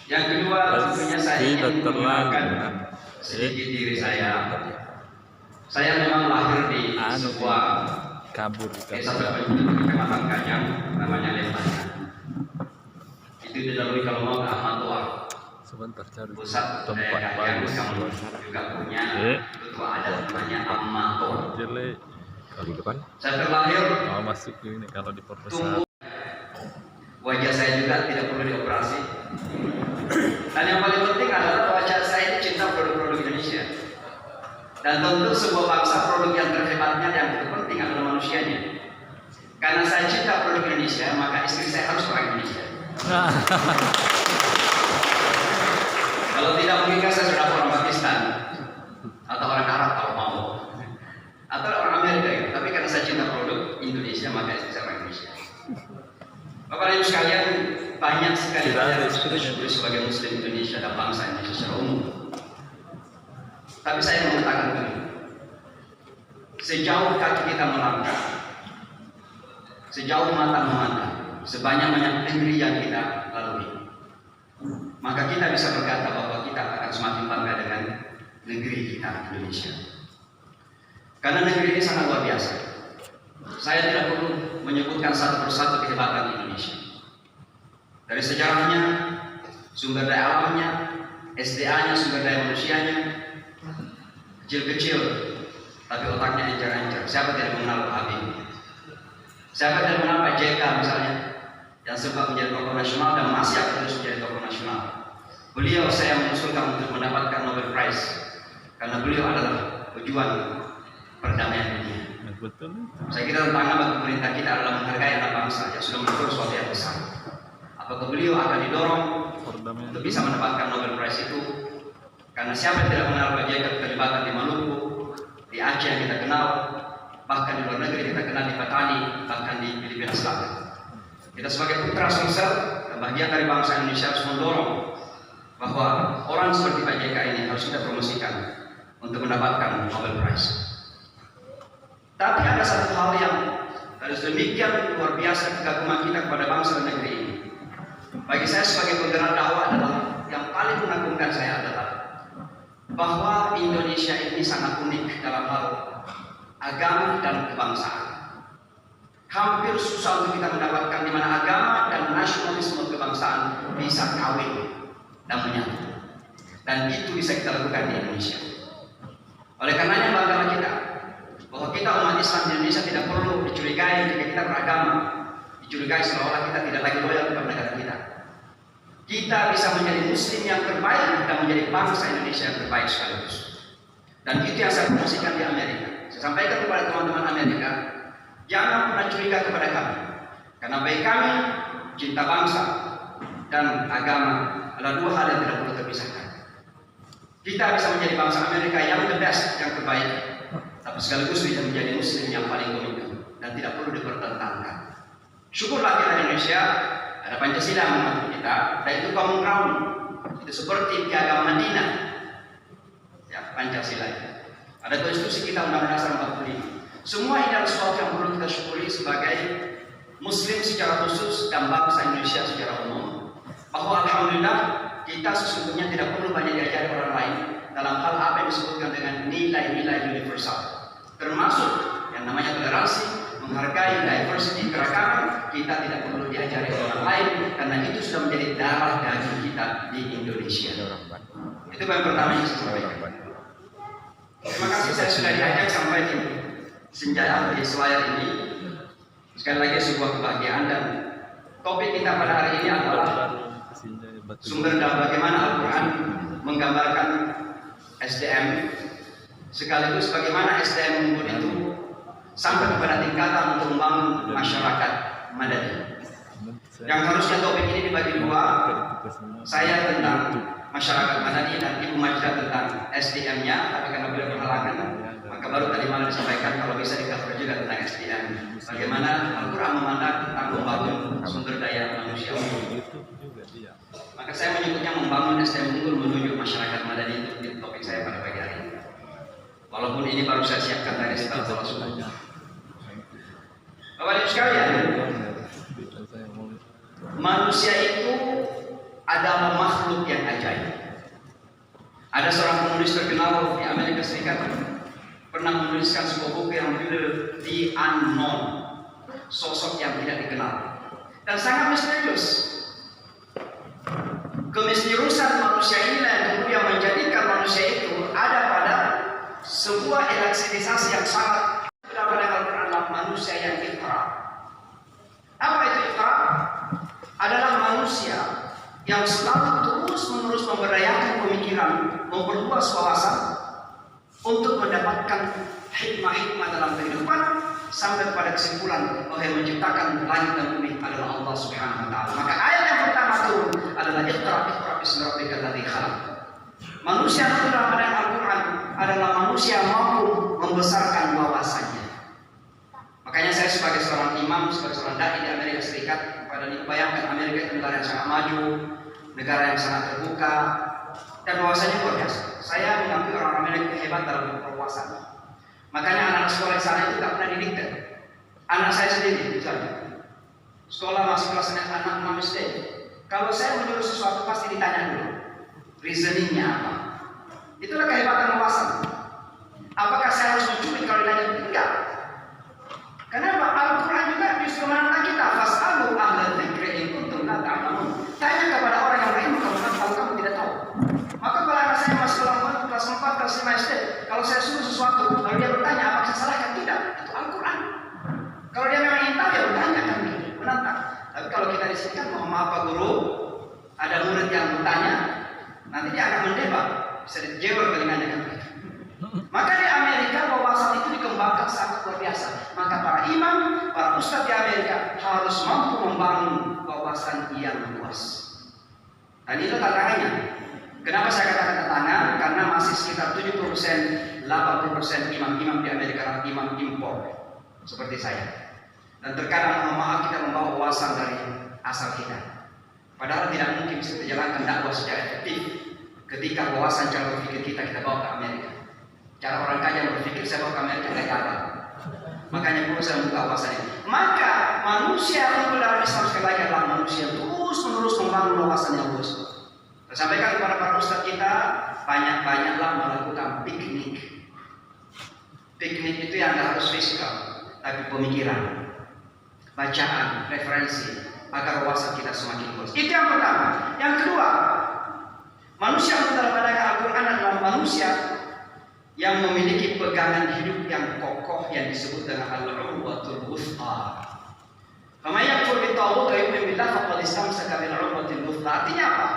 Yang kedua, tentunya saya ingin menggunakan sedikit diri saya. Saya memang lahir di sebuah desa terpencil di Kecamatan Kanyang, namanya Lembanya. Itu dilalui kalau mau ke Ahmad pusat tempat bagus yang juga punya ketua adat namanya Ahmad. Saya terlahir tumbuh, wajah saya juga tidak perlu dioperasi. Dan yang paling penting adalah wajah saya ini cinta produk-produk Indonesia. Dan tentu sebuah bangsa produk yang terhebatnya yang terpenting adalah manusianya. Karena saya cinta produk Indonesia, maka istri saya harus orang Indonesia. Kalau tidak mungkin saya sudah orang Pakistan atau orang Arab kalau mau, atau orang Amerika gitu. Tapi karena saya cinta produk Indonesia, maka istri saya orang Indonesia. Bapak Ibu sekalian, banyak sekali yang bersyukur sebagai Muslim Indonesia dan bangsa Indonesia secara umum. Tapi saya mengatakan begini, sejauh kaki kita melangkah, sejauh mata memandang, sebanyak-banyak negeri yang kita lalui, maka kita bisa berkata bahwa kita akan semakin bangga dengan negeri kita Indonesia. Karena negeri ini sangat luar biasa. Saya tidak perlu menyebutkan satu persatu kehebatan Indonesia. Dari sejarahnya, sumber daya alamnya, SDA-nya, sumber daya manusianya, kecil-kecil, tapi otaknya encer-encer. Siapa tidak mengenal Pak Habibie? Siapa tidak mengenal Pak JK misalnya, yang sempat menjadi tokoh nasional dan masih akan terus menjadi tokoh nasional. Beliau saya mengusulkan untuk mendapatkan Nobel Prize karena beliau adalah pejuang perdamaian dunia. Saya kira tantangan bagi pemerintah kita adalah menghargai anak bangsa yang sudah melakukan sesuatu yang besar. Apakah beliau akan didorong untuk bisa mendapatkan Nobel Prize itu? Karena siapa yang tidak mengenal Pak JK keterlibatan di Maluku, di Aceh yang kita kenal, bahkan di luar negeri kita kenal di Patani, bahkan di Filipina Selatan. Kita sebagai putra Sulsel dan bagian dari bangsa Indonesia harus mendorong bahwa orang seperti Pak JK ini harus kita promosikan untuk mendapatkan Nobel Prize. Tapi ada satu hal yang harus demikian luar biasa kekaguman kita kepada bangsa dan negeri ini. Bagi saya sebagai penggerak dakwah adalah yang paling mengagumkan saya adalah bahwa Indonesia ini sangat unik dalam hal agama dan kebangsaan. Hampir susah untuk kita mendapatkan di mana agama dan nasionalisme kebangsaan bisa kawin dan menyatu. Dan itu bisa kita lakukan di Indonesia. Oleh karenanya banggalah kita bahwa kita umat Islam di Indonesia tidak perlu dicurigai jika kita beragama, dicurigai seolah-olah kita tidak lagi loyal kepada negara kita. Kita bisa menjadi Muslim yang terbaik dan menjadi bangsa Indonesia yang terbaik sekaligus. Dan itu yang saya promosikan di Amerika. Saya sampaikan kepada teman-teman Amerika, jangan pernah curiga kepada kami, karena bagi kami cinta bangsa dan agama adalah dua hal yang tidak perlu terpisahkan. Kita bisa menjadi bangsa Amerika yang the best, yang terbaik, tapi sekaligus bisa menjadi Muslim yang paling komitmen dan tidak perlu dipertentangkan. Syukurlah kita di Indonesia ada Pancasila yang mengatur kita, dan itu common ground. Itu seperti piagam Madinah, ya Pancasila. Ada konstitusi kita Undang-Undang Dasar 45. Semua ini adalah sesuatu yang perlu kita syukuri sebagai Muslim secara khusus dan bangsa Indonesia secara umum. Bahwa alhamdulillah kita sesungguhnya tidak perlu banyak diajari orang lain dalam hal apa yang disebutkan dengan nilai-nilai universal, termasuk yang namanya toleransi, menghargai diversity keragaman. Kita tidak perlu diajari orang lain karena itu sudah menjadi darah daging kita di Indonesia. Itu yang pertama yang saya sampaikan. Terima kasih saya sudah diajak sampai di Senjaya di Selayar ini. Sekali lagi sebuah kebahagiaan, dan topik kita pada hari ini adalah sumber dan bagaimana Al-Quran menggambarkan SDM, sekaligus bagaimana SDM unggul itu sampai kepada tingkatan untuk membangun masyarakat madani. Yang harusnya topik ini dibagi dua, saya tentang masyarakat madani dan Ibu Majda tentang SDM-nya, tapi karena beliau berhalangan, maka baru tadi malam disampaikan kalau bisa di-cover juga tentang SDM. Bagaimana Al-Quran memandang tentang membangun sumber daya manusia. Maka saya menyebutnya membangun SDM unggul menuju masyarakat madani, itu topik saya pada pagi hari ini. Walaupun ini baru saya siapkan dari setelah sholat subuh. Bapak Ibu sekalian, manusia itu adalah makhluk yang ajaib. Ada seorang penulis terkenal di Amerika Serikat pernah menuliskan sebuah buku yang berjudul The Unknown, sosok yang tidak dikenal, dan sangat misterius. Kemisteriusan manusia ini yang kemudian menjadikan manusia itu ada pada sebuah elastitisasi yang sangat adalah manusia yang fitrah. Apa itu fitrah? Adalah manusia yang selalu terus-menerus memberdayakan pemikiran, memperluas wawasan untuk mendapatkan hikmah-hikmah dalam kehidupan sampai pada kesimpulan bahwa yang menciptakan langit dan bumi adalah Allah Subhanahu wa taala. Maka ayat yang pertama turun adalah Iqra bismi rabbikal ladzi khalaq. Manusia itu dalam Al-Qur'an adalah manusia yang mampu membesarkan wawasannya. Makanya saya sebagai seorang imam, sebagai seorang dai di Amerika Serikat, pada bayangkan Amerika itu negara yang sangat maju, negara yang sangat terbuka, dan wawasannya luar biasa. Saya mengakui orang Amerika hebat dalam berwawasan. Makanya anak sekolah di sana itu tidak pernah didikte. Anak saya sendiri, misalnya, sekolah masih kelas anak 6 SD. Kalau saya menyuruh sesuatu pasti ditanya dulu, reasoningnya apa. Itulah kehebatan wawasan. Apakah saya harus mencuri kalau ditanya? Enggak. Kenapa? Al-Quran juga justru menantang kita. Fas'alu ahla dzikri in kuntum la ta'lamun. Tanya kepada orang yang berilmu kalau kamu tidak tahu. Maka kalau anak saya masih kelas 4, kelas 5 SD, kalau saya suruh sesuatu, lalu dia bertanya, apakah saya salahkan? Tidak. Itu Al-Quran. Kalau dia memang ingin tahu, ya bertanya kan, menantang. Tapi kalau kita di sini kan, mohon maaf Pak Guru, ada murid yang bertanya, nanti dia akan mendebat, bisa dijewel telinganya kan. Maka di Amerika wawasan itu dikembangkan sangat luar biasa. Maka para imam, para ustadz di Amerika harus mampu membangun wawasan yang luas. Dan itu tantangannya. Kenapa saya katakan tantangan? Karena masih sekitar 70%, 80% imam-imam di Amerika adalah imam impor seperti saya. Dan terkadang mohon maaf kita membawa wawasan dari asal kita. Padahal tidak mungkin bisa dijalankan dakwah secara efektif ketika wawasan cara berpikir kita bawa ke Amerika. Cara orang kaya berpikir saya bawa ke Amerika tidak ada. Makanya perlu saya membuka wawasan ini. Maka manusia yang dalam Islam sekali lagi adalah manusia terus-menerus membangun wawasan yang luas. Saya sampaikan kepada para ustadz kita, banyak-banyaklah melakukan piknik. Piknik itu yang tidak harus fisikal, tapi pemikiran, bacaan, referensi, agar wawasan kita semakin luas. Itu yang pertama. Yang kedua, manusia yang dalam Al-Quran adalah manusia yang memiliki pegangan hidup yang kokoh yang disebut dengan al-urwatul wuthqa. Faman yakfur bitaghut wa yu'min billah faqad istamsaka bil urwatil wuthqa. Artinya apa?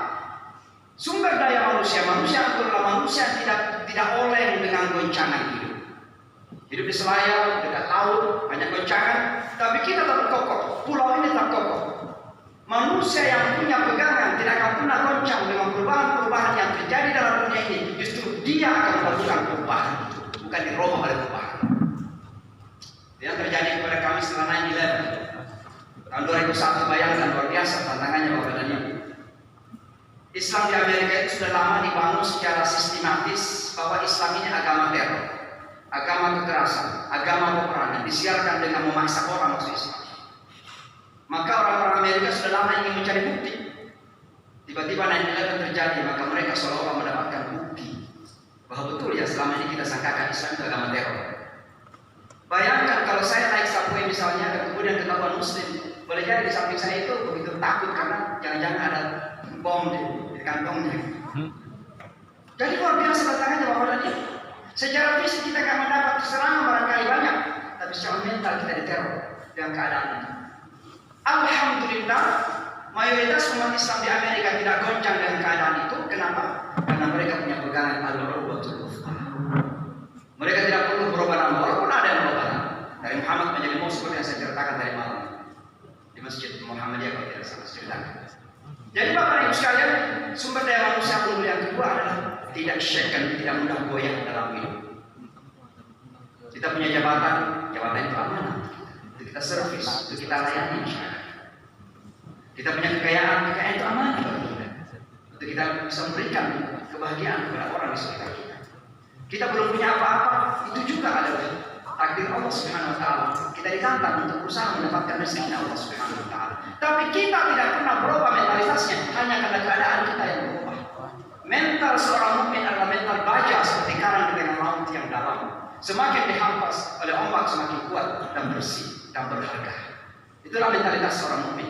Sumber daya manusia adalah manusia yang tidak oleng dengan goncangan hidup. Hidup di selayar, dekat laut, banyak goncangan, tapi kita tetap kokoh. Pulau ini tetap kokoh. Manusia yang punya pegangan tidak akan pernah goncang dengan perubahan-perubahan yang terjadi dalam dunia ini. Justru dia akan melakukan perubahan itu, bukan diroboh oleh perubahan. Yang terjadi kepada kami setelah 9/11 tahun 2001, bayangkan luar biasa tantangannya Bapak dan Ibu. Islam di Amerika itu sudah lama dibangun secara sistematis bahwa Islam ini agama teror, agama kekerasan, agama peperangan, disiarkan dengan memaksa orang masuk Islam. Maka orang-orang Amerika sudah lama ingin mencari bukti. Tiba-tiba 9/11 terjadi, maka mereka seolah-olah mendapatkan bukti bahwa betul ya selama ini kita sangkakan Islam itu agama teror. Bayangkan kalau saya naik subway misalnya dan kemudian ketahuan Muslim, boleh jadi di samping saya itu begitu takut karena jangan-jangan ada bom di kantongnya. Jadi luar biasa tantangannya Bapak dan Ibu. Secara fisik kita akan mendapat serangan barangkali banyak, tapi secara mental kita diteror dengan keadaan itu. Alhamdulillah, mayoritas umat Islam di Amerika tidak goncang dengan keadaan itu. Kenapa? Karena mereka punya pegangan al-urwatul wuthqa. Mereka tidak perlu berubah nama, walaupun ada yang berubah nama. Dari Muhammad menjadi Muhammad seperti yang saya ceritakan tadi malam di Masjid Muhammadiyah kalau tidak salah ceritakan. Jadi Bapak Ibu sekalian, sumber daya manusia unggul yang kedua adalah tidak shaken, tidak mudah goyah dalam hidup. Kita punya jabatan itu amanah. Itu kita servis, itu kita layani. Kita punya kekayaan itu amanah bagi kita. Itu kita bisa memberikan kebahagiaan kepada orang di sekitar kita. Kita belum punya apa-apa, itu juga adalah takdir Allah Subhanahu wa taala. Kita jantan untuk berusaha mendapatkan rezeki Allah Subhanahu wa taala. Tapi kita tidak pernah berubah mentalitasnya hanya karena keadaan kita yang berubah. Mental seorang mukmin adalah mental baja seperti karang di tengah laut yang dalam. Semakin dihampas oleh ombak semakin kuat dan bersih dan berharga. Itulah mentalitas seorang mukmin.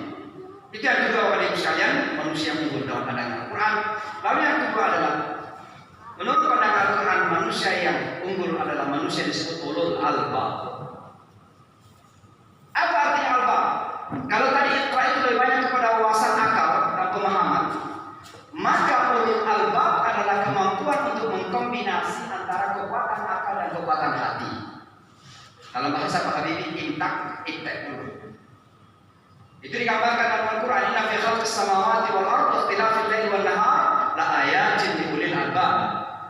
Itu yang kedua, Bapak Ibu sekalian, manusia unggul dalam pandangan Al-Quran. Lalu yang kedua adalah menurut pandangan Al-Quran, manusia yang unggul adalah manusia disebut ulul albab. Apa artinya albab? Kalau tadi Iqra itu lebih banyak kepada wawasan akal dan pemahaman, maka ulul albab adalah kemampuan untuk mengkombinasi antara kekuatan akal dan kekuatan hati. Dalam bahasa Pak Habibie, intak dulu. Itu digambarkan dalam Al-Quran, inna fi khalqis samawati wal ardi ikhtilafil laili wan nahar la ayatin li ulil albab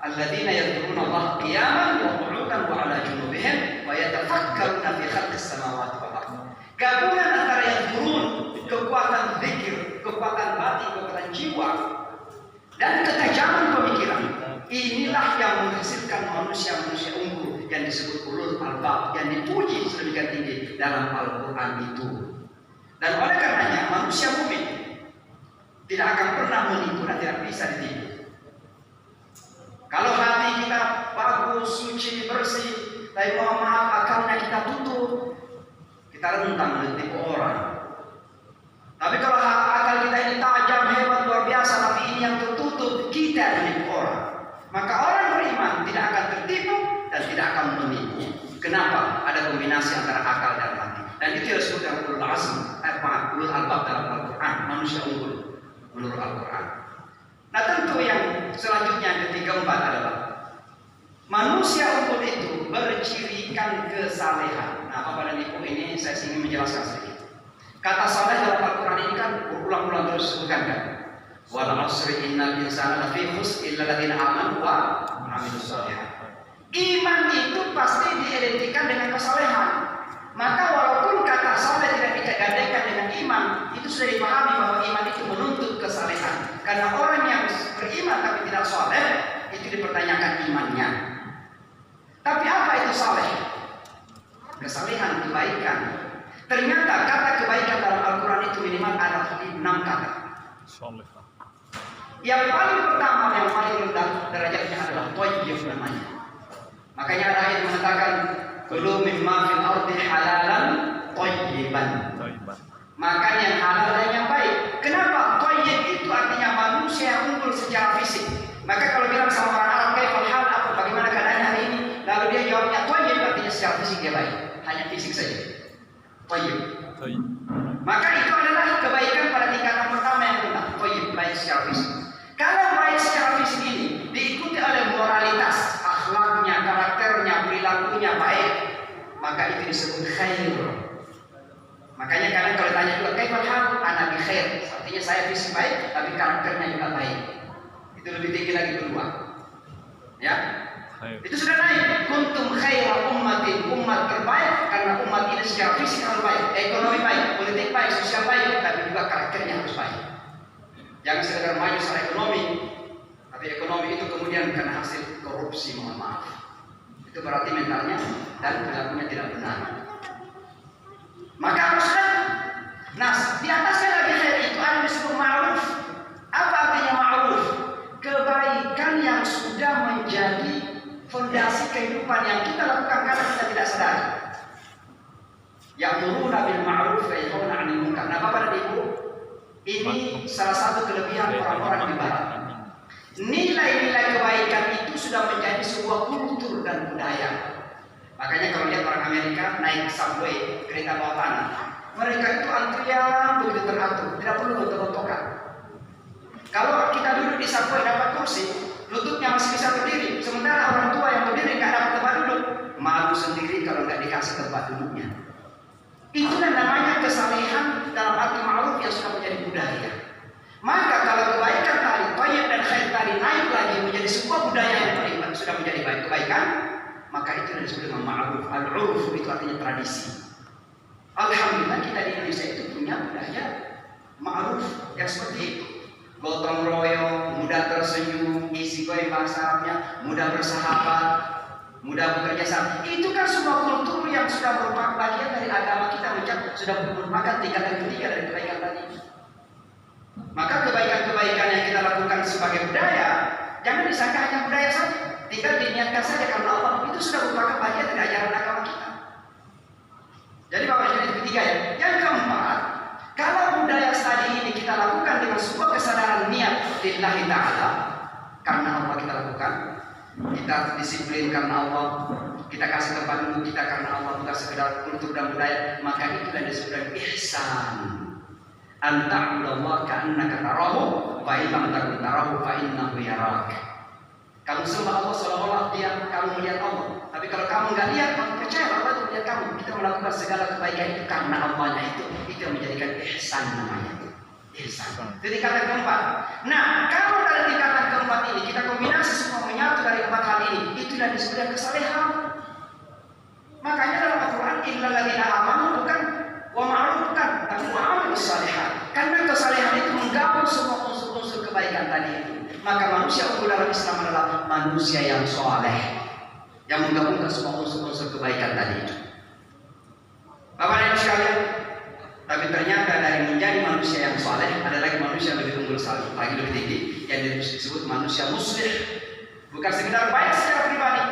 alladziina yadhkuruna Allah qiyaman wa qu'udan wa 'ala junubihim wa yatafakkaruna fi khalqis samawati wal ardi. Gabungan antara yang turun, kekuatan zikir, kekuatan batin, kekuatan jiwa, dan ketajaman pemikiran. Inilah yang menghasilkan manusia-manusia unggul yang disebut ulul albab, yang dipuji sedemikian tinggi dalam Al-Quran itu. Dan oleh karenanya manusia mukmin tidak akan pernah menipu dan tidak bisa ditipu. Kalau hati kita bagus, suci, bersih, tapi mohon maaf akalnya kita tutup, kita rentang menipu orang. Tapi kalau akal kita ini tajam, hebat, luar biasa, tapi ini yang tertutup, kita menipu orang. Maka orang beriman tidak akan tertipu dan tidak akan menipu. Kenapa? Ada kombinasi antara akal dan hati. Dan itu yang disebut dengan ulul azm, ulul albab dalam Al-Quran, manusia unggul menurut Al-Quran. Nah tentu yang selanjutnya yang ketiga empat adalah manusia unggul itu bercirikan kesalehan. Nah Bapak dan Ibu, ini saya ingin menjelaskan sedikit. Kata saleh dalam Al-Quran ini kan berulang-ulang terus disebutkan kan. Wal 'asri innal insana lafi khusr illa alladziina aamanu wa 'amilus shalihat. Iman itu pasti diidentikan dengan kesalehan. Maka walaupun kata saleh tidak dikaitankan dengan iman, itu sudah dipahami bahwa iman itu menuntut kesalehan. Karena orang yang beriman tapi tidak saleh, itu dipertanyakan imannya. Tapi apa itu saleh? Kesalehan, kebaikan. Ternyata kata kebaikan dalam Al-Quran itu minimal ada 6 kata. Yang paling pertama, yang paling rendah derajatnya adalah thayyib namanya. Makanya ada ayat mengatakan kulu mimma fil ardi halalan thayyiban. Makan yang halal dan yang baik. Kenapa? Thayyib itu artinya manusia yang unggul secara fisik. Maka kalau bilang sama orang Arab kaifal hal, apa bagaimana keadaan hari ini? Lalu dia jawabnya thayyib, artinya secara fisik dia baik. Hanya fisik saja. Thayyib. Maka itu adalah kebaikan pada tingkatan pertama yang rendah. Thayyib, baik secara fisik. Kalau baik secara fisik ini diikuti oleh moralitas, akhlaknya, karakternya, perilakunya baik, maka itu disebut khair. Makanya kalian kalau tanya juga kaifal hal, ana bi khair. Artinya saya fisik baik, tapi karakternya juga baik. Itu lebih tinggi lagi kedua. Ya. Itu sudah naik. Kuntum khaira ummatin, umat terbaik karena umat ini secara fisik harus baik, ekonomi baik, politik baik, sosial baik, tapi juga karakternya harus baik. Jangan sekedar maju secara ekonomi, tapi ekonomi itu kemudian karena hasil korupsi, mohon maaf. Itu berarti mentalnya dan perilakunya tidak benar. Maka harusnya, nah di atasnya lagi khair itu ada disebut ma'ruf. Apa artinya ma'ruf? Kebaikan yang sudah menjadi fondasi kehidupan yang kita lakukan karena kita tidak sadar. Ya'muruna bil ma'ruf wa yanhauna 'anil munkar. Nah, Bapak dan Ibu, ini salah satu kelebihan orang-orang di barat. Nilai-nilai kebaikan itu sudah menjadi sebuah kultur dan budaya. Makanya kalau lihat orang Amerika naik subway, kereta bawah tanah, mereka itu antrian begitu teratur, tidak perlu gontok-gontokan. Kalau kita duduk di subway dapat kursi, lututnya masih bisa berdiri. Sementara orang tua yang berdiri nggak dapat tempat duduk, malu sendiri kalau nggak dikasih tempat duduknya. Itulah namanya kesalehan dalam arti ma'ruf yang sudah menjadi budaya. Maka kalau kebaikan tadi, thayyib dan khair tadi naik lagi menjadi sebuah budaya yang beriman, sudah menjadi baik kebaikan, maka itu yang disebut dengan ma'ruf. Al-'urf itu artinya tradisi. Alhamdulillah kita di Indonesia itu punya budaya ma'ruf yang seperti itu. Gotong royong, mudah tersenyum, easy going bahasa Arabnya, mudah bersahabat, mudah bekerja sama. Itu kan semua kultur yang sudah merupakan bagian dari agama sudah merupakan tingkatan ketiga dari kebaikan tadi. Maka kebaikan-kebaikan yang kita lakukan sebagai budaya, jangan disangka hanya budaya saja, tinggal diniatkan saja karena Allah, itu sudah merupakan bagian dari ajaran agama kita. Jadi Bapak Ibu ketiga ya. Yang keempat, kalau budaya tadi ini kita lakukan dengan sebuah kesadaran niat lillahi ta'ala, karena Allah kita lakukan, kita disiplin karena Allah, kita kasih tempat dulu kita karena Allah, bukan sekedar kultur dan budaya, maka itu yang disebut ihsan. Anta'budallaha ka'annaka tarahu fa in lam takun tarahu fa innahu yarak. Kamu sembah Allah seolah-olah dia kamu melihat Allah. Tapi kalau kamu nggak lihat, kamu percaya Allah itu melihat kamu. Kita melakukan segala kebaikan itu karena Allahnya itu yang menjadikan ihsan namanya. Ihsan. Itu tingkatan keempat. Nah, kalau dari tingkatan keempat ini kita kombinasi semua menyatu dari empat hal ini, itulah disebut kesalehan. Makanya dalam Al-Quran illal ladzina amanu bukan wa ma'ruf bukan, tapi wa'amilus shalihat. Karena kesalehan itu menggabung semua unsur-unsur kebaikan tadi itu. Maka manusia unggul dalam Islam adalah manusia yang soleh, yang menggabungkan semua unsur-unsur kebaikan tadi itu. Bapak dan Ibu sekalian, tapi ternyata dari menjadi manusia yang soleh ada lagi manusia yang lebih unggul lagi lebih tinggi, yang disebut manusia muslim. Bukan sekedar baik secara pribadi,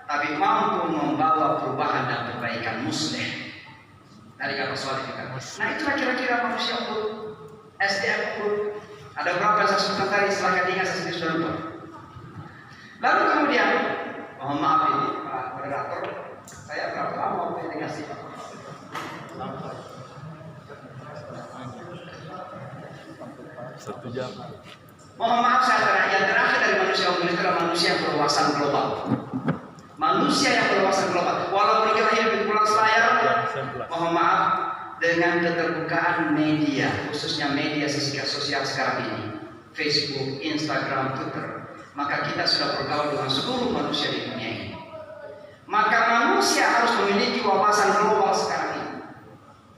tapi mampu membawa perubahan dan perbaikan muslim. Dari kata soleh juga. Nah itulah kira-kira manusia unggul, SDM unggul. Ada berapa yang saya sebutkan tadi, silahkan ingat, saya sudah lupa. Lalu kemudian, mohon maaf ini Pak Moderator, saya berapa lama waktu ini ngasih Pak? 1 jam. Mohon maaf saya yang terakhir dari manusia unggul itu adalah manusia yang berwawasan global. Manusia yang berwawasan global. Walaupun kita hidup di Pulau Selayar, mohon maaf, dengan keterbukaan media, khususnya media sosial sekarang ini, Facebook, Instagram, Twitter, maka kita sudah bergaul dengan seluruh manusia di dunia ini. Maka manusia harus memiliki wawasan global sekarang ini.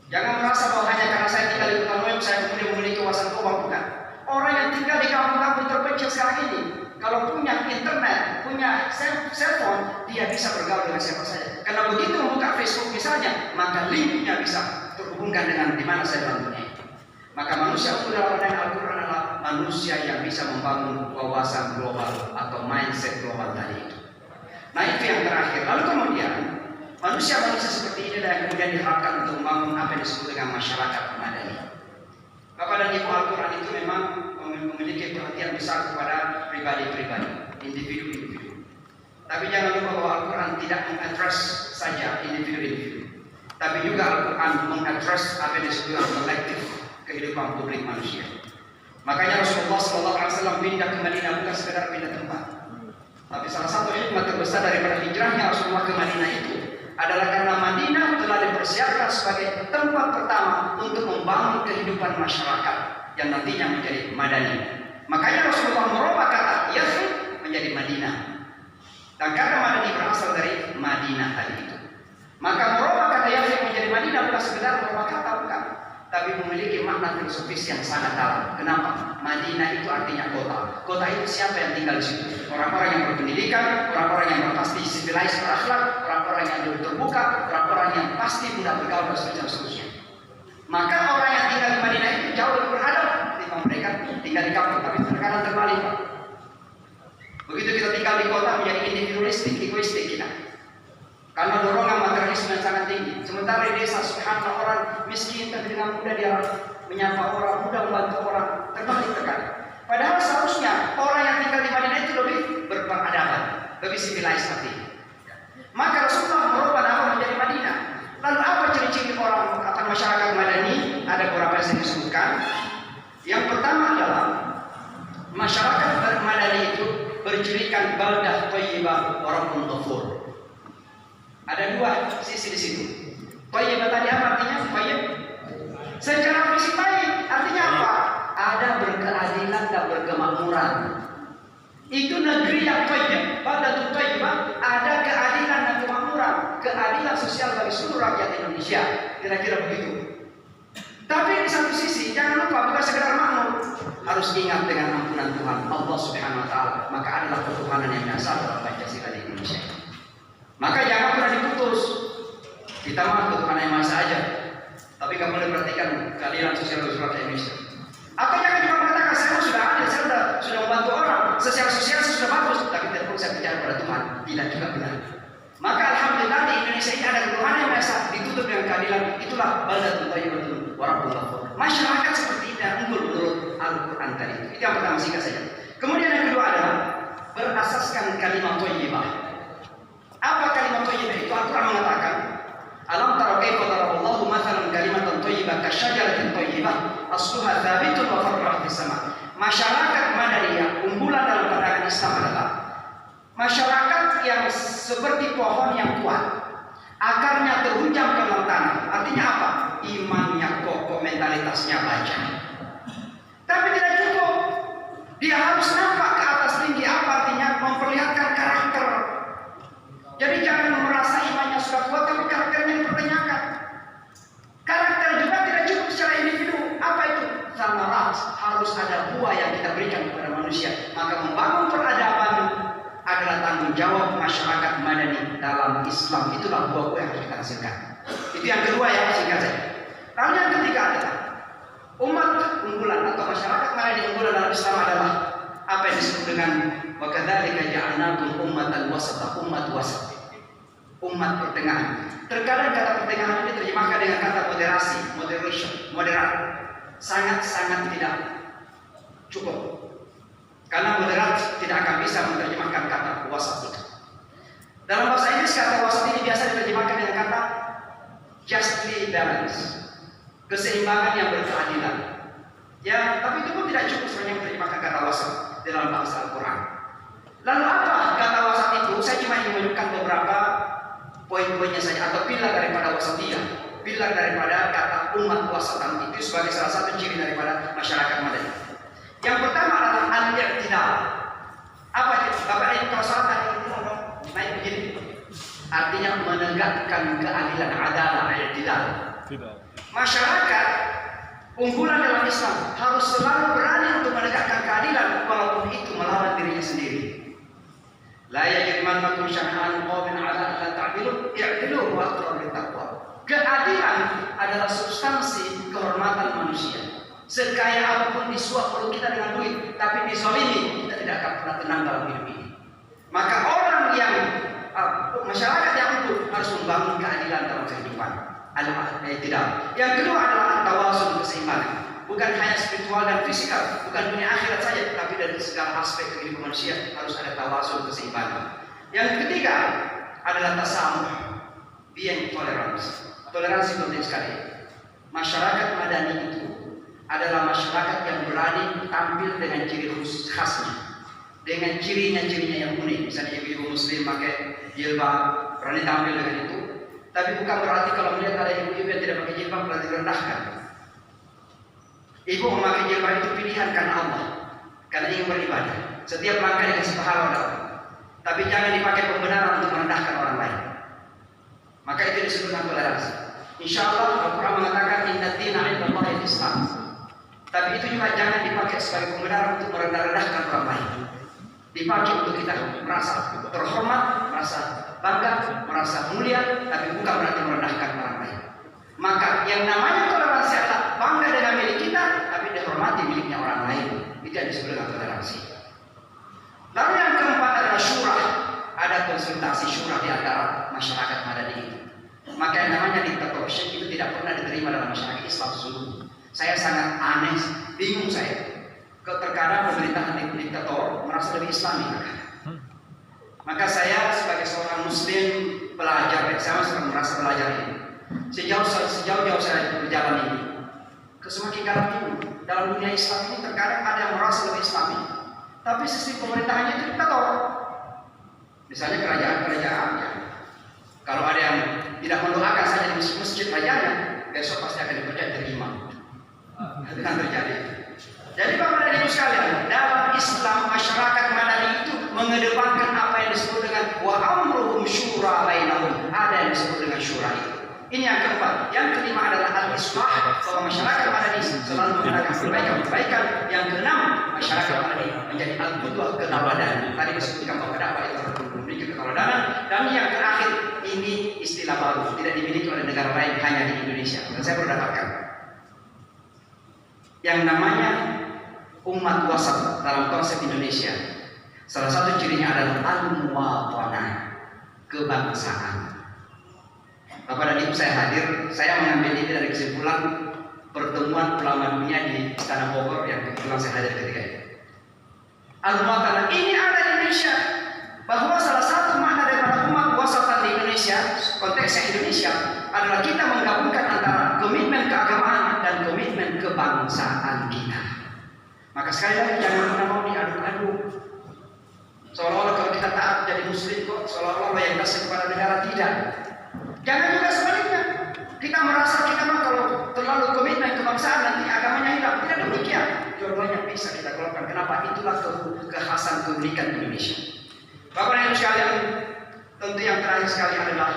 Jangan merasa bahwa hanya karena saya tinggal di Kota Moyong saya kemudian memiliki wawasan global, bukan. Orang yang tinggal di kampung-kampung terpencil sekarang ini, kalau punya internet, punya cellphone, dia bisa bergaul dengan siapa saja. Karena begitu membuka Facebook misalnya, maka linknya bisa terhubungkan dengan di mana saya dalam dunia. Maka manusia unggul dalam Al-Quran adalah manusia yang bisa membangun wawasan global atau mindset global tadi itu. Nah itu yang terakhir. Lalu kemudian manusia-manusia seperti ini yang kemudian diharapkan untuk membangun apa yang disebut dengan masyarakat madani. Bapak dan Ibu, Al-Quran itu memang memiliki perhatian besar kepada pribadi-pribadi, individu-individu. Tapi jangan lupa bahwa Al-Quran tidak mengadres saja individu-individu, tapi juga Al-Quran mengadres apa yang disebut kolektif kehidupan publik manusia. Makanya Rasulullah SAW pindah ke Madinah bukan sekedar pindah tempat, tapi salah satu hikmah terbesar daripada hijrahnya Rasulullah ke Madinah itu adalah karena Madinah telah dipersiapkan sebagai tempat pertama untuk membangun kehidupan masyarakat yang nantinya menjadi madani. Makanya Rasulullah merubah kata Yathrib menjadi Madinah, dan kata madani berasal dari Madinah tadi itu. Maka merubah kata Yathrib menjadi Madinah bukan sekedar merubah kata, bukan, tapi memiliki makna filosofis yang sangat dalam. Kenapa? Madinah itu artinya kota. Kota itu siapa yang tinggal di situ? Orang-orang yang berpendidikan, orang-orang yang pasti civilized, berakhlak, orang-orang yang terbuka, orang-orang yang pasti mudah bergaul dan seterusnya. Maka orang yang tinggal di Madinah itu jauh lebih beradab ketimbang mereka tinggal di kampung. Tapi terkadang terbalik, Pak. Begitu kita tinggal di kota menjadi individualistik, egoistik kita. Karena dorongan materialisme yang sangat tinggi. Sementara di desa subhanallah orang miskin tapi dengan mudah dia menyapa orang, mudah membantu orang, terbalik terkadang. Padahal seharusnya orang yang tinggal di Madinah itu lebih berperadaban, lebih civilized artinya. Maka Rasulullah merubah nama menjadi Madinah. Lalu apa ciri-ciri orang atau masyarakat Madani? Ada beberapa yang saya sebutkan. Yang pertama adalah masyarakat Madani itu bercirikan baldah thayyibah wa rabbun ghafur. Ada dua sisi di situ. Thayyibah tadi apa artinya? Thayyib secara fisik baik. Artinya apa? Ada berkeadilan dan berkemakmuran. Itu negeri yang thayyib, baldatun thayyibah, ada keadilan dan kemakmuran, keadilan sosial bagi seluruh rakyat Indonesia. Kira-kira begitu. Tapi di satu sisi jangan lupa bukan sekedar makmur, harus ingat dengan ampunan Tuhan Allah Subhanahu wa taala. Maka adalah ketuhanan yang dasar dalam Pancasila di Indonesia. Maka jangan pernah diputus. Kita mah ketuhanan yang Maha Esa aja. keadilan, itulah baldatun thayyibatun wa rabbun ghafur. Masyarakat seperti ini unggul menurut Al-Quran tadi. Itu yang pertama, singkat saja. Kemudian yang kedua adalah berasaskan kalimat thayyibah. Apa kalimat thayyibah itu? Al-Quran mengatakan, alam tara kaifa daraballahu mathalan kalimatan thayyibah kasyajaratin thayyibah asluha tsabitun wa far'uha fis sama'. Masyarakat Madaniyah unggulan dalam pandangan Islam adalah masyarakat yang seperti pohon yang kuat, akarnya terhujam ke dalam tanah. Artinya apa? Imannya kokoh, mentalitasnya baja. Tapi tidak cukup, dia harus nampak ke atas tinggi. Apa artinya? Memperlihatkan karakter. Jadi jangan merasa imannya sudah kuat tapi karakternya dipertanyakan. Karakter juga tidak cukup secara individu. Apa itu? Samarat, harus ada buah yang kita berikan kepada manusia. Maka membangun peradaban adalah tanggung jawab masyarakat Madani dalam Islam. Itulah buah-buah yang harus kita hasilkan. Itu yang kedua ya, singkat saja. Lalu yang ketiga adalah umat unggulan atau masyarakat Madani unggulan dalam Islam adalah apa yang disebut dengan wa kadzalika ja'alnakum ummatan wasata, umat wasat, umat pertengahan. Terkadang kata pertengahan ini terjemahkan dengan kata moderasi, moderation, moderat. Sangat-sangat tidak cukup. Karena moderat tidak akan bisa menerjemahkan kata wasat itu. Dalam bahasa Inggris kata wasat ini biasa diterjemahkan dengan kata justly balance, keseimbangan yang berkeadilan. Ya, tapi itu pun tidak cukup sebenarnya menerjemahkan kata wasat dalam bahasa Al-Quran. Lalu apa kata wasat itu? Saya cuma ingin menunjukkan beberapa poin-poinnya saja atau pilar daripada wasatiyah. Pilar daripada kata umat wasatan itu sebagai salah satu ciri daripada masyarakat Madani. Yang pertama adalah al-i'tidal. Apa itu? Bapak ini kalau salah tadi itu naik begini. Artinya menegakkan keadilan, adalah i'tidal. Masyarakat unggulan dalam Islam harus selalu berani untuk menegakkan keadilan walaupun itu melawan dirinya sendiri. La yajrimannakum syana'an qaumin 'ala alla ta'dilu i'dilu wa aqrabu lit-taqwa. Keadilan adalah substansi kehormatan manusia. Sekaya apapun disuap perut kita dengan duit, tapi dizalimi kita tidak akan pernah tenang dalam hidup ini. Maka orang yang masyarakat yang unggul harus membangun keadilan dalam kehidupan. Tidak. Yang kedua adalah tawasul, keseimbangan. Bukan hanya spiritual dan fisikal, bukan dunia akhirat saja, tapi dari segala aspek kehidupan manusia harus ada tawasul, keseimbangan. Yang ketiga adalah tasamuh, being tolerance. Toleransi penting sekali. Masyarakat Madani itu adalah masyarakat yang berani tampil dengan ciri khusus khasnya, dengan cirinya yang unik. Misalnya ibu muslim pakai jilbab, berani tampil dengan itu. Tapi bukan berarti kalau melihat ada ibu-ibu yang tidak pakai jilbab berarti direndahkan. Ibu memakai jilbab itu pilihan karena Allah, karena ingin beribadah. Setiap langkah dikasih pahala oleh Allah. Tapi jangan dipakai pembenaran untuk merendahkan orang lain. Maka itu disebut dengan toleransi. Insya Allah Al-Quran mengatakan inna dina indallahi Islam. Tapi itu juga jangan dipakai sebagai pembenaran untuk merendah-rendahkan orang lain. Dipakai untuk kita merasa terhormat, merasa bangga, merasa mulia, tapi bukan berarti merendahkan orang lain. Maka yang namanya toleransi adalah bangga dengan milik kita, tapi dihormati miliknya orang lain. Itu yang disebut dengan toleransi. Lalu yang keempat adalah syura. Ada konsultasi syura di antara masyarakat Madani ini. Maka yang namanya dictatorship itu tidak pernah diterima dalam masyarakat Islam sesungguhnya. Saya sangat aneh, bingung saya. Terkadang pemerintahan diktator merasa lebih Islami. Maka saya sebagai seorang Muslim pelajar, saya masih merasa belajar ini. Sejauh saya berjalan ini, semakin dalam ini dalam dunia Islam ini terkadang ada yang merasa lebih Islami, tapi sistem pemerintahannya itu diktator. Misalnya kerajaan-kerajaan, ya. Kalau ada yang tidak mendoakan saja di masjid rajanya, besok pasti akan dipercaya jadi imam. Itu kan terjadi. Jadi Bapak dan Ibu sekalian, dalam Islam masyarakat Madani itu mengedepankan apa yang disebut dengan wa amruhum syura bainahum. Ada yang disebut dengan syura itu. Ini yang keempat. Yang kelima adalah al-islah, bahwa masyarakat Madani selalu menggunakan perbaikan-perbaikan. Yang keenam, masyarakat Madani menjadi al-qudwah, keteladanan. Tadi disebutkan bahwa dakwah itu memiliki keteladanan. Dan yang terakhir, ini istilah baru, tidak dimiliki oleh negara lain, hanya di Indonesia. Dan saya baru dapatkan. Yang namanya umat wasat dalam konsep Indonesia, salah satu cirinya adalah al-muwatanah, kebangsaan. Bapak dan Ibu saya hadir, saya mengambil ini dari kesimpulan pertemuan ulama dunia di Istana Bogor yang kebetulan saya hadir ketika itu. Al-Mu'talah ini ada di Indonesia, bahwa salah satu makna daripada umat wasatan di Indonesia, konteksnya Indonesia, adalah kita menggabungkan antara komitmen keagamaan dan komitmen kebangsaan kita. Maka sekali lagi jangan pernah mau diaduk-aduk. Seolah-olah kalau kita taat jadi muslim kok, seolah-olah loyalitas kepada negara, tidak. Jangan juga sebaliknya. Kita merasa kita mah kalau terlalu komitmen kebangsaan nanti agamanya hilang. Tidak demikian. Dua-duanya bisa kita keluarkan. Kenapa? Itulah kekhasan keunikan Indonesia. Bapak dan Ibu sekalian, tentu yang terakhir sekali adalah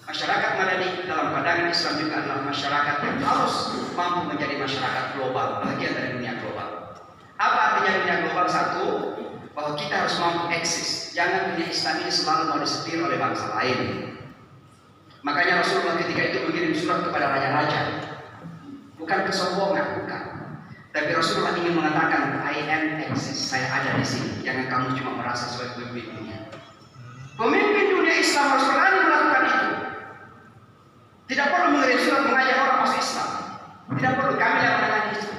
masyarakat Madani dalam pandangan Islam juga adalah masyarakat yang harus mampu menjadi masyarakat global, bagian dari dunia global. Apa artinya dunia global? Satu, bahwa kita harus mampu eksis. Jangan dunia Islam ini selalu mau disetir oleh bangsa lain. Makanya Rasulullah ketika itu mengirim surat kepada raja-raja. Bukan kesombongan, bukan. Tapi Rasulullah ingin mengatakan, I am exist, saya ada di sini. Jangan kamu cuma merasa sebagai pemimpin dunia. Pemimpin dunia Islam harus berani melakukan itu. Tidak perlu mengirim surat mengajak orang masuk Islam. Tidak perlu, kami yang menangani itu.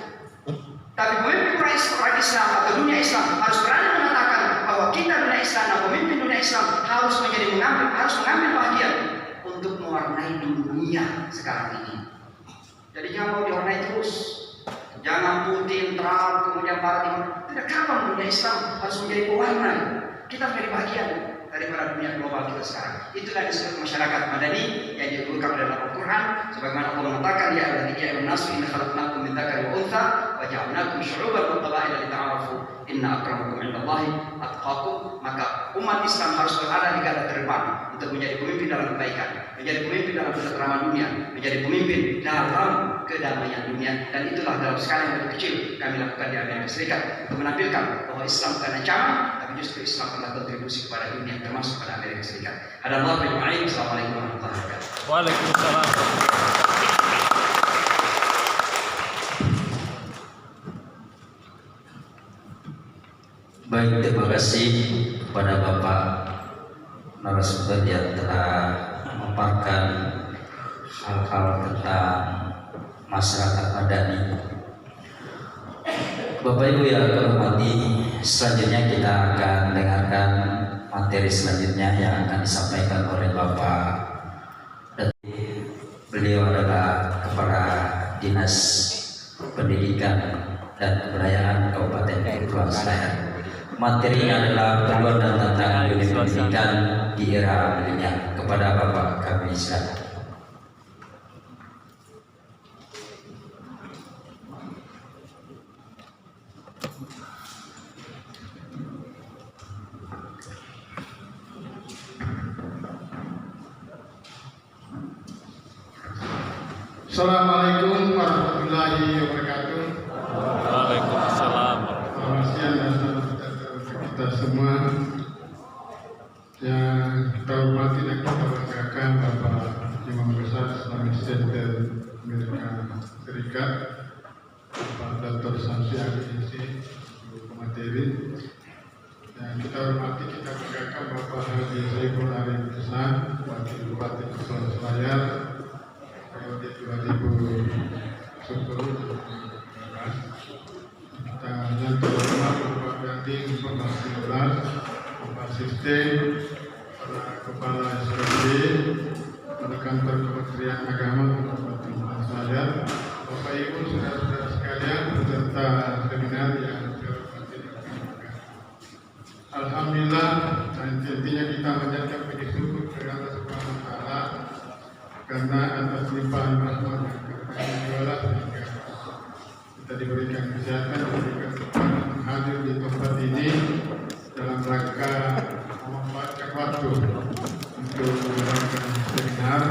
Tapi pemimpin orang Islam atau dunia Islam harus berani mengatakan bahwa kita dunia Islam dan pemimpin dunia Islam harus mengambil bagian untuk mewarnai dunia sekarang ini. Jadi jangan mau diwarnai terus. Jangan Putin, Trump, kemudian Barat. Tidak, kapan dunia Islam harus menjadi pewarna. Kita menjadi bagian daripada dunia global kita sekarang. Itulah disebut masyarakat Madani yang diungkap dalam Al-Quran. Sebagaimana Allah mengatakan, ya ayyuhan nasu inna khalaqnakum min dzakarin wa untha wa ja'alnakum syu'uban wa qabaila lita'arafu inna akramakum 'indallahi atqakum. Maka umat Islam harus berada di garda terdepan untuk menjadi pemimpin dalam kebaikan, menjadi pemimpin dalam ketentraman dunia, menjadi pemimpin dalam kedamaian dunia. Dan itulah dalam skala yang lebih kecil kami lakukan di Amerika Serikat untuk menampilkan bahwa Islam bukan ancaman, tapi justru Islam adalah kontribusi kepada dunia, termasuk pada Amerika Serikat. Assalamualaikum warahmatullahi wabarakatuh. Waalaikumsalam. Baik, terima kasih kepada Bapak narasumber yang telah memaparkan hal-hal tentang masyarakat Madani. Bapak Ibu yang kami hormati, selanjutnya kita akan dengarkan materi selanjutnya yang akan disampaikan oleh Bapak. Beliau adalah Kepala Dinas Pendidikan dan Kebudayaan Kabupaten Kepulauan Selayar. Materinya adalah peluang dan tantangan dunia pendidikan di era milenial. Kepada Bapak kami silakan. Assalamualaikum warahmatullahi wabarakatuh. Waalaikumsalam. Selamat siang dan selamat datang kita semua. Yang kita hormati dan kita banggakan Bapak Imam Besar Islamic Center Amerika Serikat, Bapak Dr. Samsi Al-Insi, materi. Yang kita hormati, kita banggakan Bapak Haji Saiful Arif Kesan, Wakil Bupati Kepulauan Selayar, periode 2010. Kita nyantol Bapak Gading, Bapak Silbas, Bapak Asisten, para Kepala SPB, pada Kantor Kementerian Agama Kabupaten Selayar, Bapak Ibu, saudara-saudara sekalian, peserta seminar yang saya hormati dan banggakan. Alhamdulillah, dan intinya kita menjadikan puji syukur kepada Allah Subhanahu wa Ta'ala karena atas limpahan rahmat dan karunia jualah sehingga kita diberikan kesehatan, diberikan kesempatan hadir di tempat ini dalam rangka memanfaatkan waktu untuk menjalankan seminar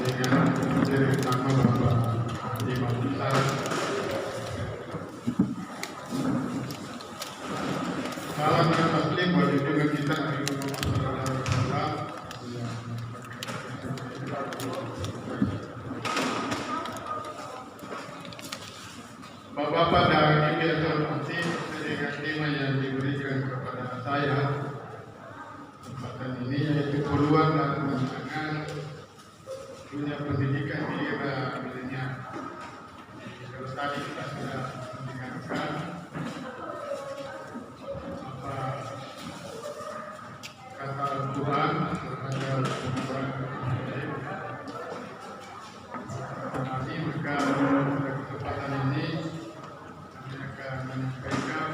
dengan materi utama Bapak Imam Besar. Salam dan taslim buat junjungan kita Nabi Muhammad SAW. Bapak-bapak dan ibu yang saya hormati, dengan tema yang diberikan kepada saya kesempatan ini yaitu peluang dan dunia pendidikan di era milenial. Kalau tadi kita sudah mendengarkan apa kata Tuhan terhadap orang kami, maka pada kesempatan ini kami akan menyampaikan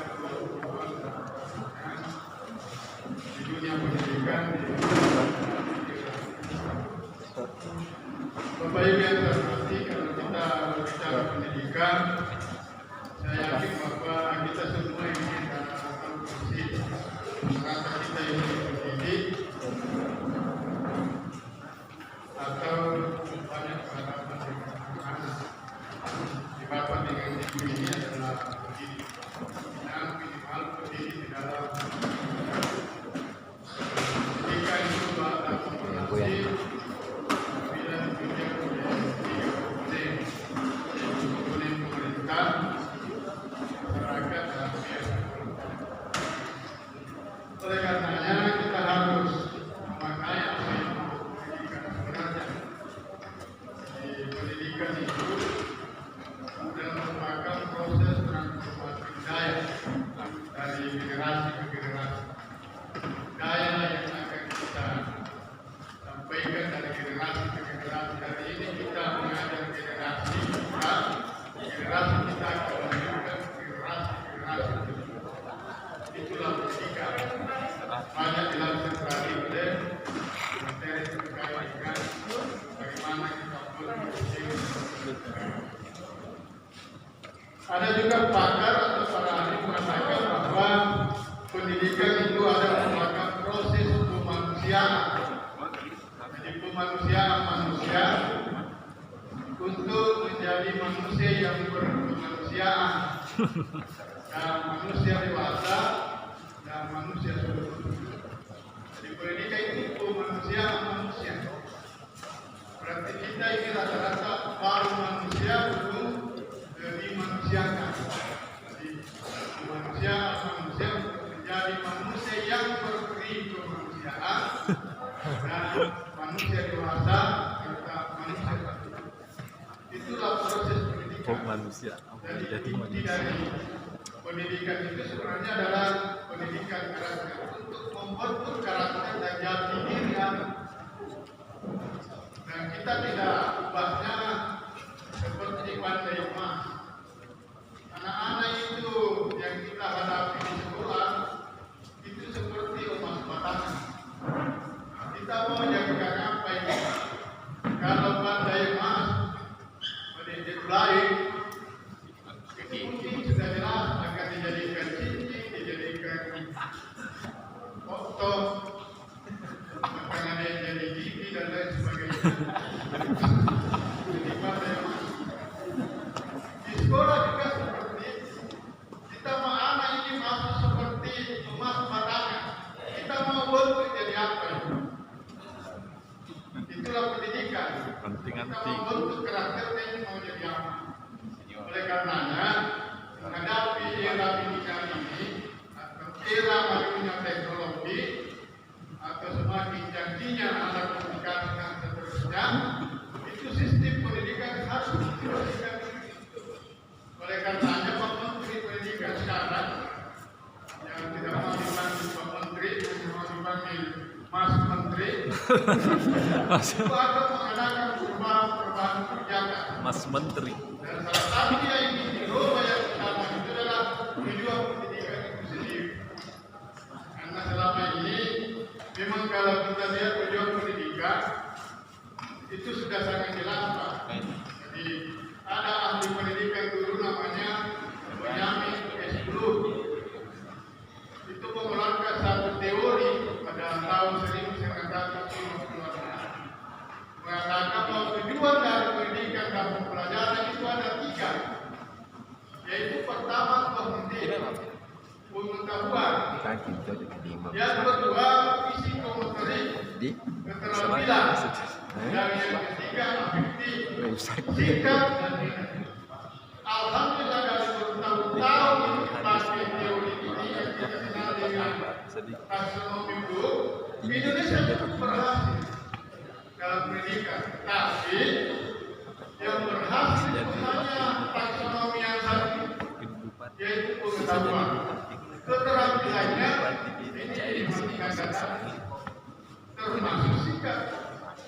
di dunia pendidikan. Bapak Ibu yang terhormati, kalau kita berbicara pendidikan, saya yakin bahwa kita semua ini dalam satu posisi merasa kita ini pendidik atau banyak berhadapan dengan anak. Di Bapak dengan Ibu ini adalah pendidik, dan minimal pendidik di dalam pendidikan itu dalam memperhati oleh karenanya kita harus memakai apa yang pendidikan sebenarnya. Di pendidikan itu adalah merupakan proses transformasi budaya dari generasi ke generasi. Budaya yang akan kita sampaikan dari generasi ke generasi. Hari ini kita mengajar generasi kita, generasi kita akan mengajarkan generasi. Itulah pendidikan. Banyak dilakukan tadi oleh materi terkait dengan bagaimana kita berpikir. Ada juga pakar atau para ahli mengatakan bahwa pendidikan itu adalah merupakan proses kemanusiaan. Jadi kemanusiaan manusia untuk menjadi manusia yang berkemanusiaan dan manusia dewasa dan manusia sempurna. Jadi pendidikan itu kemanusiaan manusia. Berarti kita ini rata-rata baru manusia belum dimanusiakan. Jadi kemanusiaan manusia untuk menjadi manusia yang berberi kemanusiaan dan manusia dewasa serta manusia sempurna. Itulah proses pendidikan. Manusia. Jadi inti dari pendidikan itu sebenarnya adalah pendidikan karakter untuk membentuk karakter dan jati diri anak. Dan kita tidak ubahnya seperti pandai emas. Anak-anak itu yang kita hadapi di sekolah itu seperti emas batangan. Kita mau jadikan apa ini? Kalau pandai emas mendidik baik, mungkin sudah jelas akan dijadikan cincin, dijadikan foto, makanan yang jadi gigi dan lain sebagainya. Jadi pada di sekolah juga seperti kita mau anak ini masuk seperti emas batangan. Kita mau bentuk jadi apa? Itulah pendidikan. Kita mau bentuk karakternya ini mau jadi apa? Oleh karenanya, menghadapi era pendidikan ini atau era majunya teknologi atau semakin canggihnya alat komunikasi dan seterusnya, itu sistem pendidikan harus diperhatikan. Oleh karenanya, Pak Menteri Pendidikan sekarang yang tidak mau dipanggil Pak Menteri, mau dipanggil Mas Menteri, itu akan mengadakan perubahan kebijakan. Mas Menteri. Dan salah satu yang ingin dirubah yang pertama itu adalah tujuan pendidikan itu sendiri. Karena selama ini memang kalau kita lihat tujuan pendidikan itu sudah sangat jelas, Pak. Jadi ada ahli pendidikan dulu namanya Benyamin S. Itu mengeluarkan satu teori pada tahun 1950 mengatakan bahwa tujuan dari pendidikan dan pembelajaran itu ada 3, yaitu pertama pengetahuan, yang kedua visi komotorik, keterampilan, dan yang ketiga afektif, sikap dan nilai. Alhamdulillah dari bertahun-tahun pakai teori ini yang kita kenal dengan taksonomi Bloom, Indonesia cukup berhasil. dalam pendidikan, tapi yang berhasil itu hanya taksonomi yang satu, yaitu pengetahuan. Keterampilannya ini dimaksudkan termasuk sikap.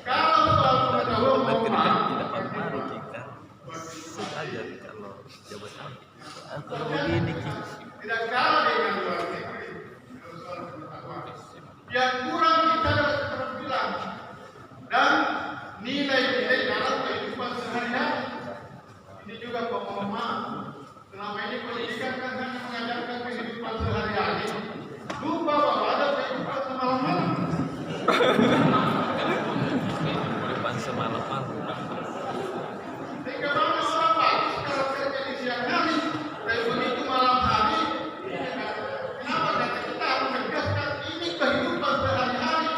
Kalau soal pengetahuan mau tidak menarik kita saja kalau jabatan kalau begini tidak kalah dengan luar negeri. Kalau soal pengetahuan yang kurang kita adalah keterampilan dan nilai-nilai dalam kehidupan sehari-hari. Ini juga pemahaman. Selama ini pendidikan kan hanya mengajarkan kehidupan sehari-hari, lupa bahwa ada kehidupan semalam-malam. depan semalam-malam. Sehingga banyak orang bagus kalau kerja di siang hari, tapi begitu malam hari, kenapa kata kita harus menegaskan ini kehidupan sehari-hari?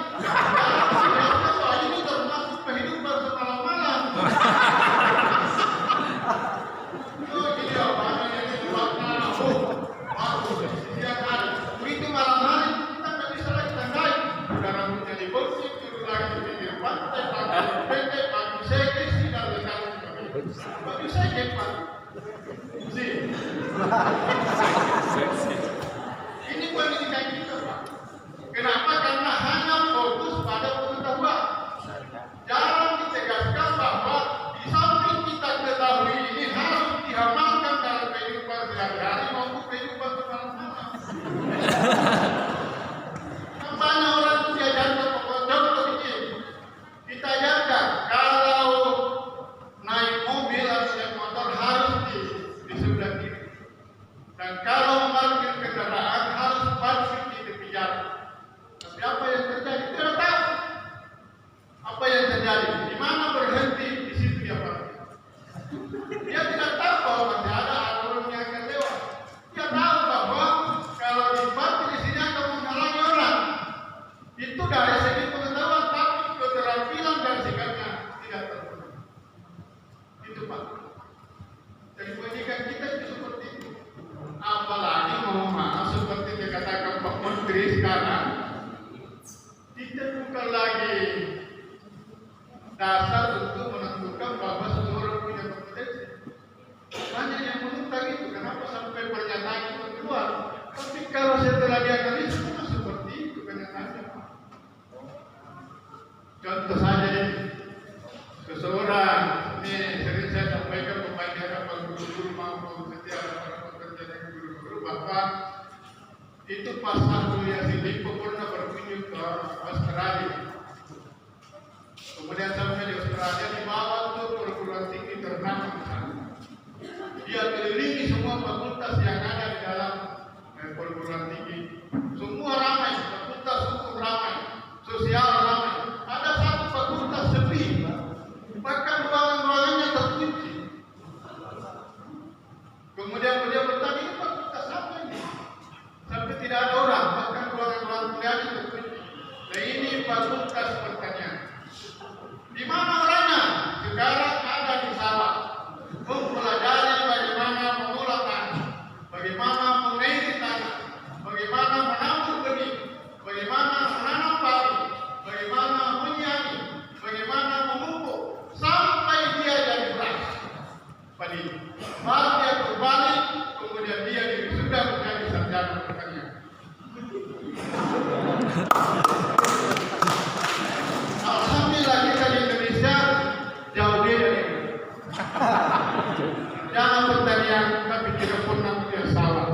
Bahwa ini termasuk kehidupan semalam-malam. Jadi orang yang dibuatnya, bagus siang hari, begitu malam hari kita nggak bisa lagi tandai. Udah rambutnya dibersih, tidur lagi di pinggir pantai, pakai pendek, pakai sekis, tidak lekat. Bagi saya Pak. Ini pendidikan kita Pak. Kenapa? Karena hanya fokus pada pengetahuan. Jarang ditegaskan bahwa di samping kita ketahui ini harus diamalkan dalam kehidupan sehari-hari maupun kehidupan semalam-malam. Banyak orang itu diajarkan contoh begini. Kita ajarkan kalau naik mobil atau naik motor harus di sebelah kiri. Dan kalau parkir kendaraan harus parkir di tepi jalan. Tapi apa yang terjadi? Tidak tahu. Apa yang terjadi? Di mana berhenti di situ dia parkir. Dia tidak tahu bahwa masih ada aturan yang akan lewat. Dia tahu bahwa kalau di parkir di sini akan menghalangi orang. Itu dari segi pengetahuan, tapi keterampilan dan sikapnya tidak terpenuhi. Itu Pak. Jadi pendidikan kita itu seperti itu. Apalagi mohon maaf seperti dikatakan Pak Menteri sekarang, kita bukan lagi dasar untuk menentukan bahwa seseorang punya kompetensi. Banyak yang menentang itu. Kenapa sampai pernyataan itu keluar? Tapi kalau setelah dianalisis seperti itu kenyataannya. Contoh saja ini, seseorang ini sering saya sampaikan kepada para guru-guru maupun setiap orang bekerja dengan guru-guru bahwa itu pas kuliah Filipo pernah berkunjung ke Australia. Kemudian sampai di Australia dibawa ke perguruan tinggi ternama di sana. Dia kelilingi semua fakultas yang ada di dalam perguruan tinggi. Semua ramai, fakultas hukum ramai, sosial ramai. Ada satu fakultas sepi, bahkan ruangan-ruangannya terkunci. Kemudian beliau bertanya, ini fakultas apa ini? Sampai tidak ada orang, bahkan ruangan-ruangan kuliahnya terkunci. Nah ini fakultas pertanian. Di mana orangnya? Sekarang ada di sawah, mempelajari bagaimana mengolah tanah, bagaimana mengairi tanah, bagaimana menabur benih, bagaimana menanam padi, bagaimana menyiangi, bagaimana memupuk, sampai dia jadi beras padi. Baru dia berbalik, kemudian dia sudah menjadi sarjana pertanian. Alhamdulillah kita di Indonesia jauh beda nih. Jangan pertanian tapi tidak pernah punya sawah.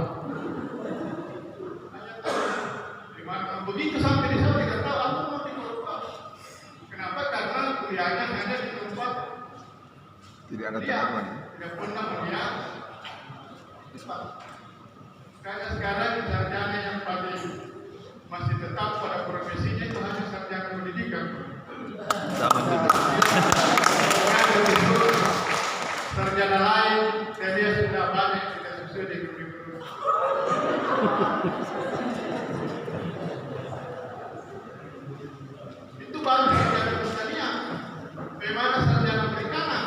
Begitu sampai di sana tidak tahu apa mau dilakukan. Kenapa? Karena kuliahnya hanya di tempat tidak ada tanaman. Tidak pernah melihat. Karena sekarang sarjana yang paling masih tetap pada profesinya itu hanya sarjana pendidikan. Sarjana lain dan dia sudah banyak tidak sesuai dengan kurikulum. Itu baru sarjana pertanian. Bagaimana sarjana perikanan?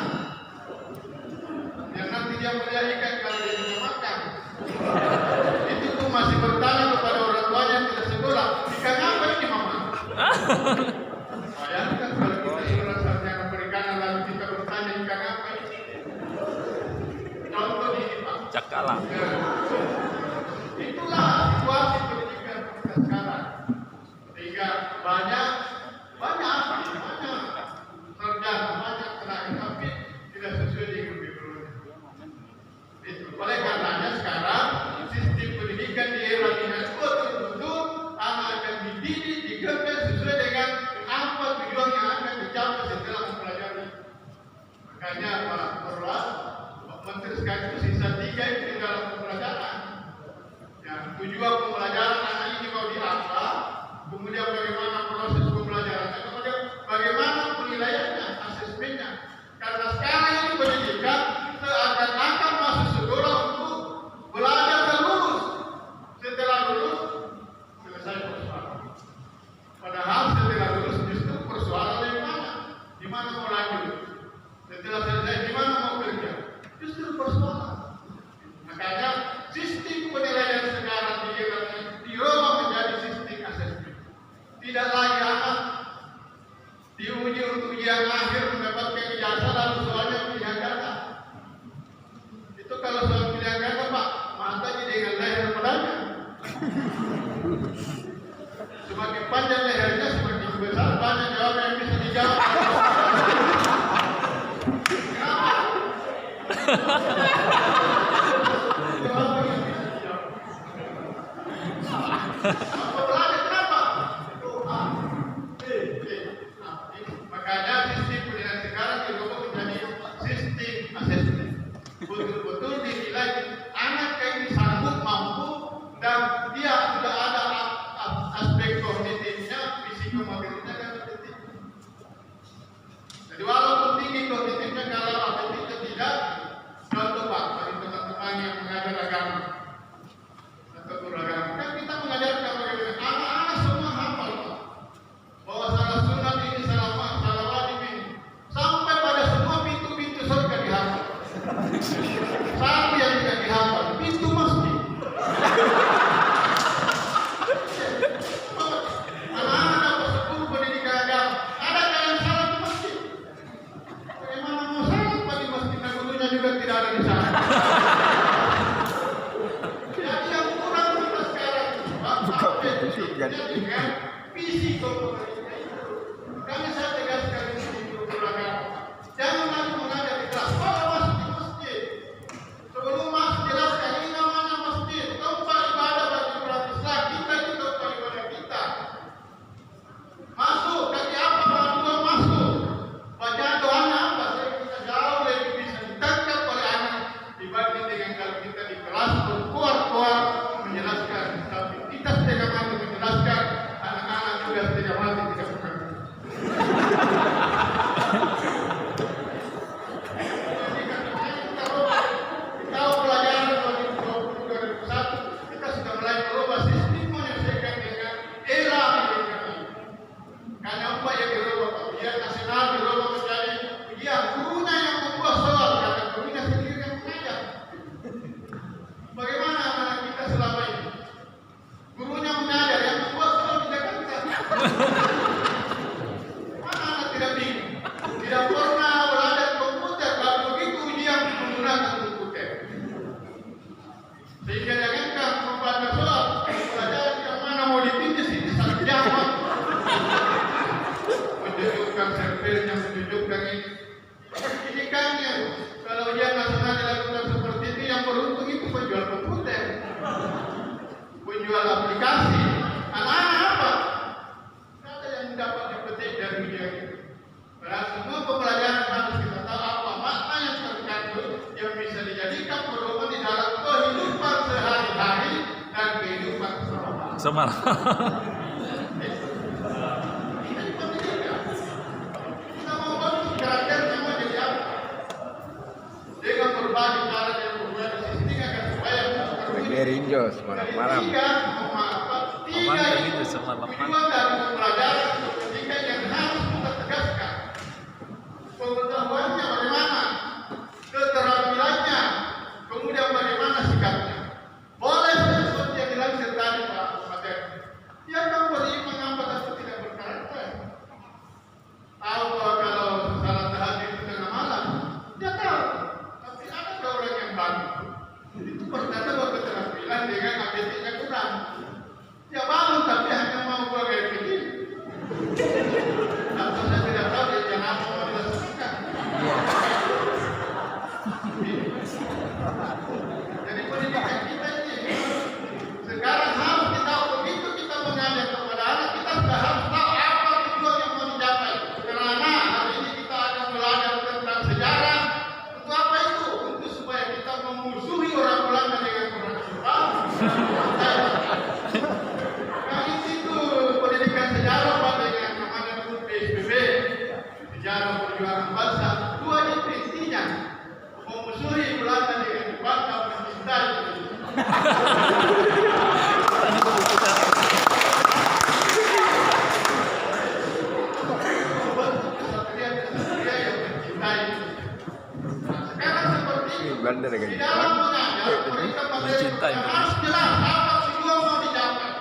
Yang nanti dia melihat ikan kalau dia punya makan. Itu tuh masih bertanya kepada orang tuanya yang tidak sekolah, ikan apa ini mama? Bayangkan kalau kita sekolah kalah. Itulah situasi pendidikan kita sekarang. Sehingga banyak sarjana, banyak tenaga, tapi tidak sesuai dengan background. Itu. Oleh karenanya sekarang sistem pendidikan di era ini betul-betul anak akan dididik, digelar sesuai dengan apa tujuan yang akan dicapai setelah mempelajari. Makanya Pak Korlas, Pak Menteri sekarang itu sisa 3 itu di dalam pembelajaran. Ya, tujuan pembelajaran anak ini mau diapa, kemudian bagaimana proses pembelajarannya, kemudian bagaimana penilaiannya, asesmennya. Karena sekarang ini pendidikan seakan-akan masuk sekolah untuk belajar dan lulus. Setelah lulus, selesai persoalan. Padahal setelah lulus justru persoalan yang mana? Di mana mau lanjut? Setelah selesai, di mana mau kerja? Justru persoalan. Makanya sistem penilaian sekarang dirubah menjadi sistem asesmen. Tidak lagi anak diuji untuk ujian akhir mendapatkan ijazah lalu soalnya pilihan ganda. Itu kalau soal pilihan ganda Pak, matanya dengan leher padanya. Semakin panjang lehernya semakin besar banyak jawaban yang bisa dijawab. Makanya sistem penilaian sekarang dirubah menjadi sistem asesmen. Betul-betul dinilai anak ini sanggup, mampu, dan dia sudah ada aspek kognitifnya, psikomotoriknya dan apetitif. Jadi walaupun tinggi kognitifnya, kalau apetitifnya tidak, contoh Pak, bagi teman-teman yang mengajar agama atau guru agama, kan kita mengajarkan bagaimana anak-anak semua hafal Pak, bahwa salah sunat ini, salah wajib ini, sampai pada semua pintu-pintu surga dihafal. Satu yang tidak dihafal, pintu masjid. Anak-anak dapat 10 pendidikan agama, adakah yang salah di masjid? Bagaimana mau salah di masjid, dan gurunya juga tidak ada di sana. Jadi yang kurang kita sekarang, dengan psikomotoriknya itu. Kami saya tegaskan di sini guru agama, jangan lagi mengajar di kelas, kalau masuk di masjid. Sebelum masuk jelaskan ini namanya masjid, tempat ibadah bagi umat Islam. Kita itu tempat ibadah kita. Masuk, kaki apa doa masuk. Baca doanya apa? Saya kita jauh lebih bisa ditangkap oleh anak dibanding dengan kalau kita di kelas berkuar-kuar menjelaskan. Tapi kita setengah mati menjelaskan, anak-anak juga setengah mati tidak mengerti. Tahu pelajaran 2020-2021 kita sudah mulai berubah sistem menyelesaikan dengan era pendidikan ini. Karena apa yang dirubah? Ujian nasional dirubah menjadi ujian gurunya yang membuat soal, karena gurunya sendiri yang mengajar. Bagaimana anak kita selama ini? Gurunya mengajar, yang membuat soal di Jakarta. Mana anak tidak bingung? Tidak pernah belajar komputer, kalau begitu ujian menggunakan komputer. Sehingga jangankan membaca soal, pelajaran yang mana mau ditindas ini satu jam. Menunjukkan servernya, menunjukkan ini. Pendidikannya, kalau ujian nasional dilakukan seperti itu, yang beruntung itu penjual komputer, penjual aplikasi. Anak-anak apa? Tidak ada yang dapat dipetik dari ujian itu. Padahal semua pembelajaran harus kita tahu apa makna yang terkandung yang bisa dijadikan pedoman di dalam kehidupan sehari-hari dan kehidupan Semalam. kita mau bagus karakternya mau jadi apa? Dengan berbagai cara yang berbeda sistem akan supaya Merinjo semalam-malam. tiga Itu semalam. tujuan dari pembelajaran pendidikan yang harus kita tegaskan. Pengetahuannya bagaimana, keterampilannya, kemudian bagaimana sikapnya. Boleh seperti yang dilansir tadi Pak Materi. Dia kan beriman apa tapi tidak berkarakter. Tahu bahwa kalau salat tahajud itu tengah malam, dia tahu. Tapi ada orang yang bangun. Itu Belanda dengan Di Jepang. dalam mengajar, mereka Mencintai harus jelas apa tujuan mau dicapai.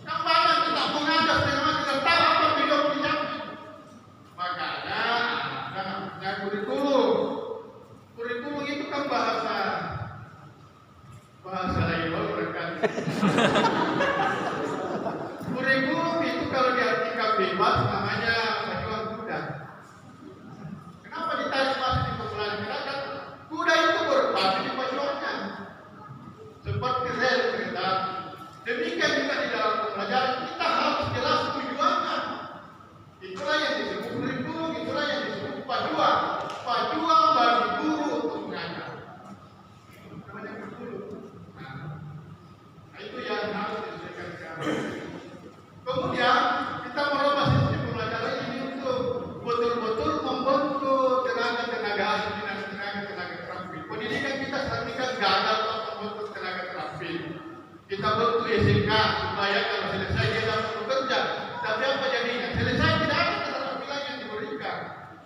Yang banyak kita mengajar dengan kita tahu apa tujuan mau dicapai. Makanya ada namanya kurikulum. Kurikulum itu kan bahasa label mereka. Kurikulum itu kalau diartikan bebas namanya pacuan kuda. Kenapa ditarik masih di pembelajaran? Kuda itu berpati di pacuannya, seperti rel kereta. Demikian juga di dalam pembelajaran kita harus jelas tujuannya. Itulah yang disebut kurikulum, itulah yang disebut pacuan. Pacuan bagi guru untuk mengajar. Namanya kurikulum. Nah, itu yang harus disesuaikan. Kemudian kita merubah sistem pembelajaran ini untuk betul-betul membentuk tenaga-tenaga ahli dan tenaga-tenaga terampil. Pendidikan kita saat ini kan gagal membentuk tenaga terampil. Kita bentuk SMK supaya kalau selesai dia dapat bekerja. Tapi apa jadinya? Selesai tidak ada keterampilan yang diberikan.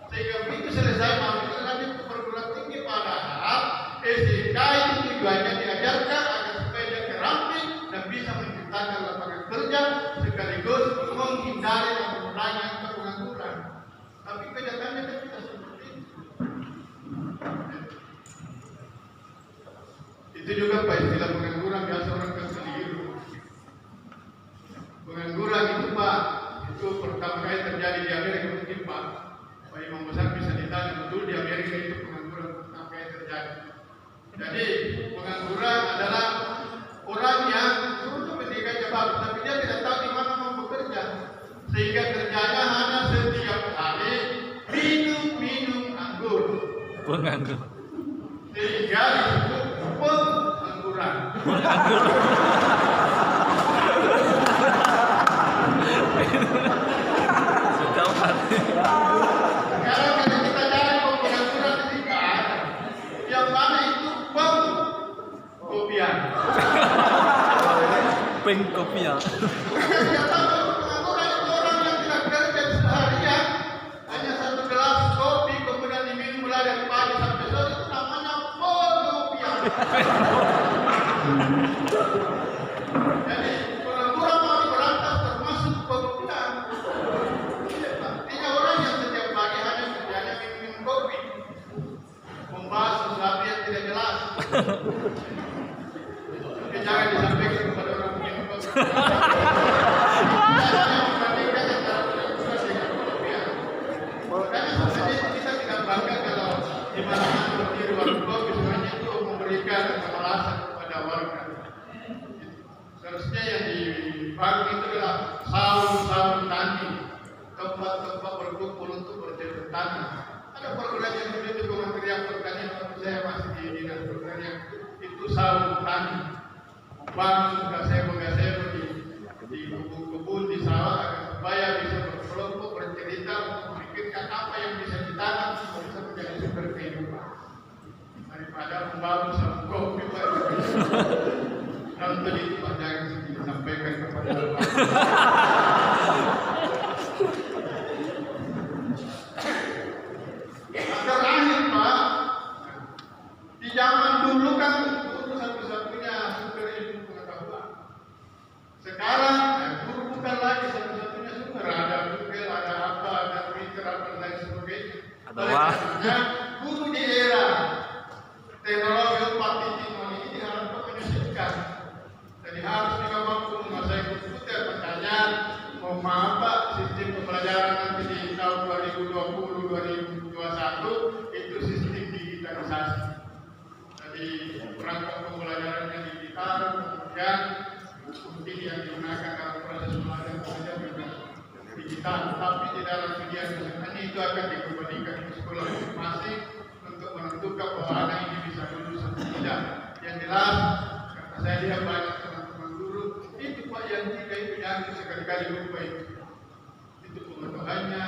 Sehingga begitu selesai mampu lanjut ke perguruan tinggi, padahal SMK itu tujuannya diajarkan agar supaya dia terampil dan bisa menciptakan lapangan kerja sekaligus menghindari dan mengurangi angka pengangguran. Tapi kenyataannya kan tidak seperti itu. Itu juga Pak istilah pengangguran biasa orang kan keliru. Pengangguran itu Pak, itu pertama kali terjadi di Amerika mungkin Pak. Pak Imam Besar bisa ditanya betul di Amerika itu pengangguran pertama kali terjadi. Jadi pengangguran adalah orang yang untuk pendidikannya bagus, tapi dia tidak tahu di mana mau bekerja, sehingga kerjanya hanya setiap hari minum anggur, Penganggur. sehingga disebut pengangguran. Setiap hari. Sekarang kalau kita cari pengangguran di sini ada, yang mana itu pengkopian. Pengkopian. Dia tahu pengangguran itu orang yang tidak kerja seharian, hanya satu gelas kopi kemudian diminum mulai dari pagi sampai sore, itu namanya pengkopian. Jadi pengangguran mau diberantas termasuk pengkopian. Artinya orang yang setiap pagi hanya kerjanya minum kopi, membahas sesuatu yang tidak jelas. Tapi jangan disampaikan kepada orang minum kopi. Makanya sebenarnya kita tidak bangga kalau di mana-mana di ruang kopi semuanya itu memberikan kemalasan kepada warga. Seharusnya yang dibangun itu adalah saung-saung tani, tempat-tempat berkumpul untuk bercocok tanam. Ada perguruan yang begitu Kementerian Pertanian, waktu saya masih di dinas pertanian, itu saung tani, bangun gazebo di kebun di sawah agar supaya bisa berkelompok bercerita untuk memikirkan apa yang bisa ditanam supaya bisa menjadi sumber kehidupan daripada membangun saung kopi. Contoh itu Pak jangan disampaikan kepada Bapak. Terakhir Pak, di zaman dulu kan guru satu-satunya sumber ilmu pengetahuan. Sekarang guru bukan lagi satu-satunya sumber, ada Google, ada apa, ada Twitter, apa dan lain sebagainya. Karena guru di era teknologi 4.0 ini diharapkan menyusunkan. Jadi harus juga mampu menguasai komputer. Makanya mau apa sistem pembelajaran nanti di tahun 2020-2021 itu sistem digitalisasi. Jadi perangkat pembelajarannya digital, kemudian mungkin yang digunakan dalam proses pembelajaran juga digital. Tapi di dalam media ini itu akan dikembalikan ke sekolah masing-masing untuk menentukan bahwa anak ini bisa lulus atau tidak. Yang jelas, karena saya lihat banyak teman-teman guru itu Pak yang tiga itu jangan sekali-kali lupa itu pengetahuannya,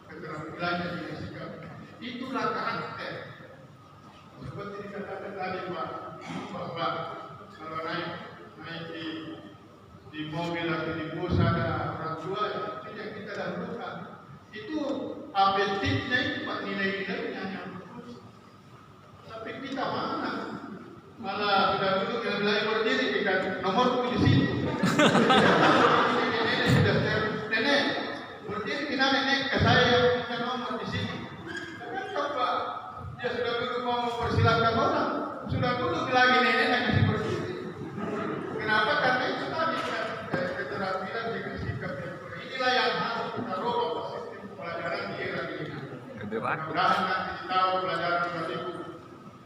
keterampilannya juga sikap. Itulah karakter. Seperti dikatakan tadi Pak, bahwa kalau naik di mobil atau di bus ada orang tua itu yang kita dahulukan. Itu apetitnya itu Pak, nilai-nilainya yang bagus. Malah sudah duduk yang bilang berdiri kan nomorku di situ. Nenek sudah nenek berdiri kita nenek ke saya yang punya nomor di sini. Coba dia sudah duduk mau mempersilahkan orang, sudah duduk lagi nenek yang masih berdiri. Kenapa? Karena itu tadi kan keterampilan dengan sikap yang berbeda. Inilah yang harus kita robah sistem pelajaran di era ini. Mudah-mudahan nanti di tahun pelajaran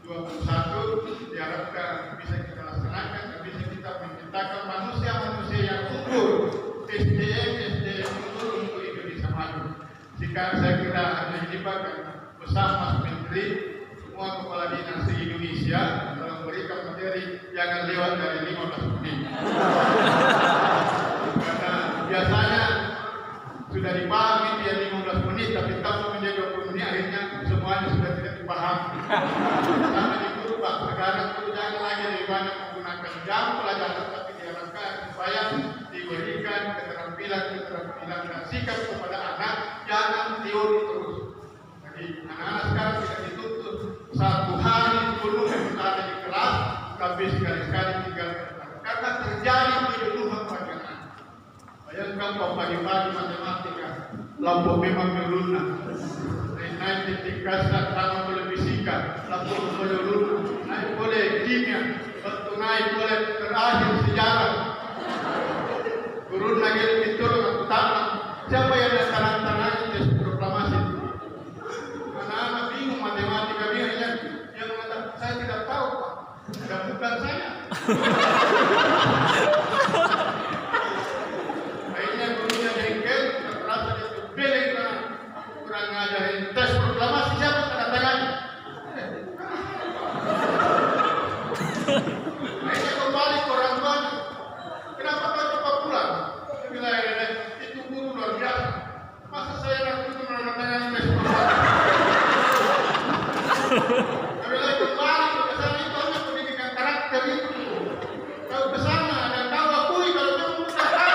2021 diharapkan bisa kita laksanakan dan bisa kita menciptakan manusia-manusia yang unggul, SDM unggul untuk Indonesia maju. Jika saya kira hanya dilibatkan bersama Mas Menteri, semua kepala dinas di Indonesia dalam memberikan materi jangan lewat dari 15 menit. Karena biasanya sudah dipahami dia 15 menit, tapi kalau menjadi 20 menit akhirnya semuanya sudah tidak dipahami. Karena diubah, sekarang itu jangan lagi lebih banyak menggunakan jam pelajaran, tapi diharapkan supaya diberikan keterampilan dan sikap kepada anak, jangan teori terus. Jadi anak-anak sekarang tidak dituntut satu hari penuh berada di kelas, tapi sekali-sekali tinggalkan. Karena terjadi penyeludupan pelajaran. Bayangkan kalau pagi-pagi matematika, lampu memang meluna. Naik tingkat sama boleh fisika, lampu boleh luna. Naik boleh kimia, waktu naik boleh terakhir sejarah. Turun lagi lebih turun aku tanam. Siapa yang antara tes proklamasi? Karena anak bingung matematika bingung yang mengatakan saya tidak tahu Pak, dan bukan saya. Akhirnya gurunya jengkel, terasa dia terbeleng karena kurang ngajarin tes proklamasi siapa tanda tangannya. Akhirnya kembali ke orang tuanya. Kenapa kau cepat pulang? Dia bilang itu guru luar biasa. Masa saya nanti itu menandatangani tes proklamasi? Dia bilang kembali ke sana itu hanya pendidikan karakter itu. Kau ke sana dan kau akui kalau kamu sudah tahu.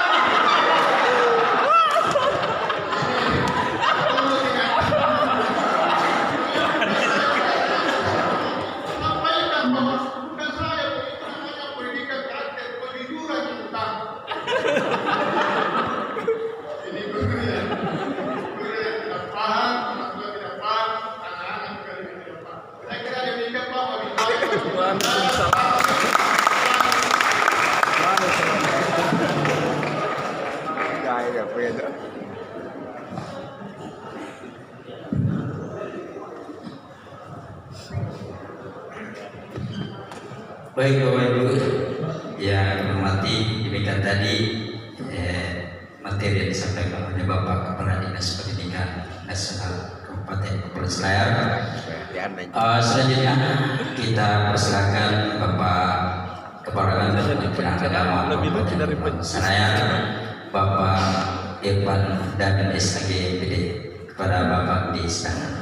Sampaikan bahwa bukan saya, itu namanya pendidikan karakter, penjujuran yang utama. Ini guru yang tidak paham, orang tua tidak paham, anak-anak juga tidak paham. Saya kira demikian Pak Wabid. Trai được về nữa. Baik Bapak Ibu yang hormati, demikian tadi materi yang disampaikan oleh Bapak Kepala Dinas Pendidikan Nasional Kabupaten Kepulauan Selayar. Selanjutnya kita persilakan Bapak Kepala Kantor Kementerian Agama Kabupaten Kepulauan Selayar, Bapak Irfan dan SAGPD, kepada Bapak di istana.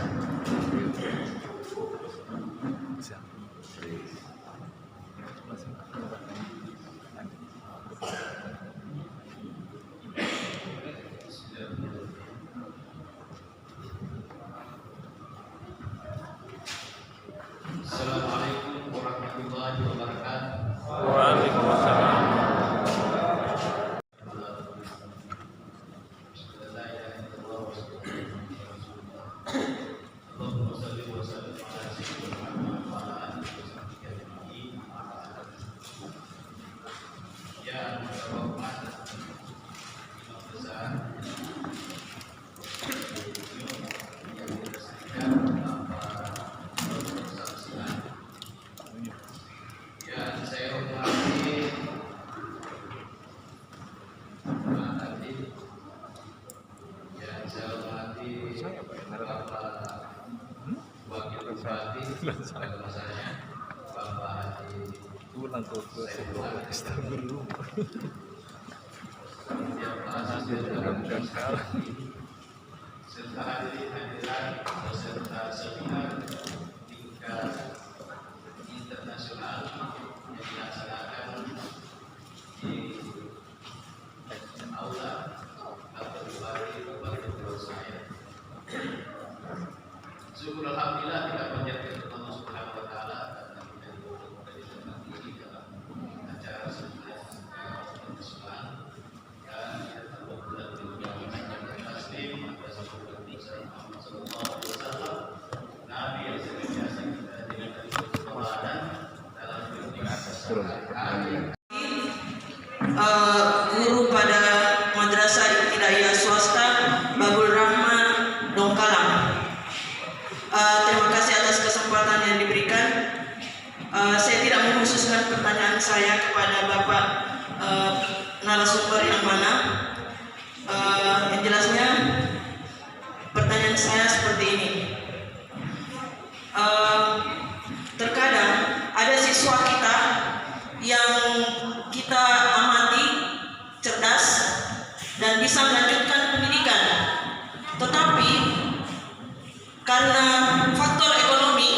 Assalamualaikum warahmatullahi wabarakatuh. Waalaikumsalam. Pulang ke sebelum Istanbul. Serta hadirin-hadirat peserta seminar tingkat internasional yang dilaksanakan di aula Kantor Bupati Kabupaten Kepulauan Selayar. Syukur alhamdulillah kita panjatkan kepada Allah Subhanahu wa taala karena kita diberikan Terima kasih atas kesempatan yang diberikan. Saya tidak mengkhususkan pertanyaan saya kepada Bapak narasumber yang mana. Yang jelasnya pertanyaan saya seperti ini. Terkadang ada siswa kita yang kita amati cerdas dan bisa melanjutkan pendidikan, tetapi karena faktor ekonomi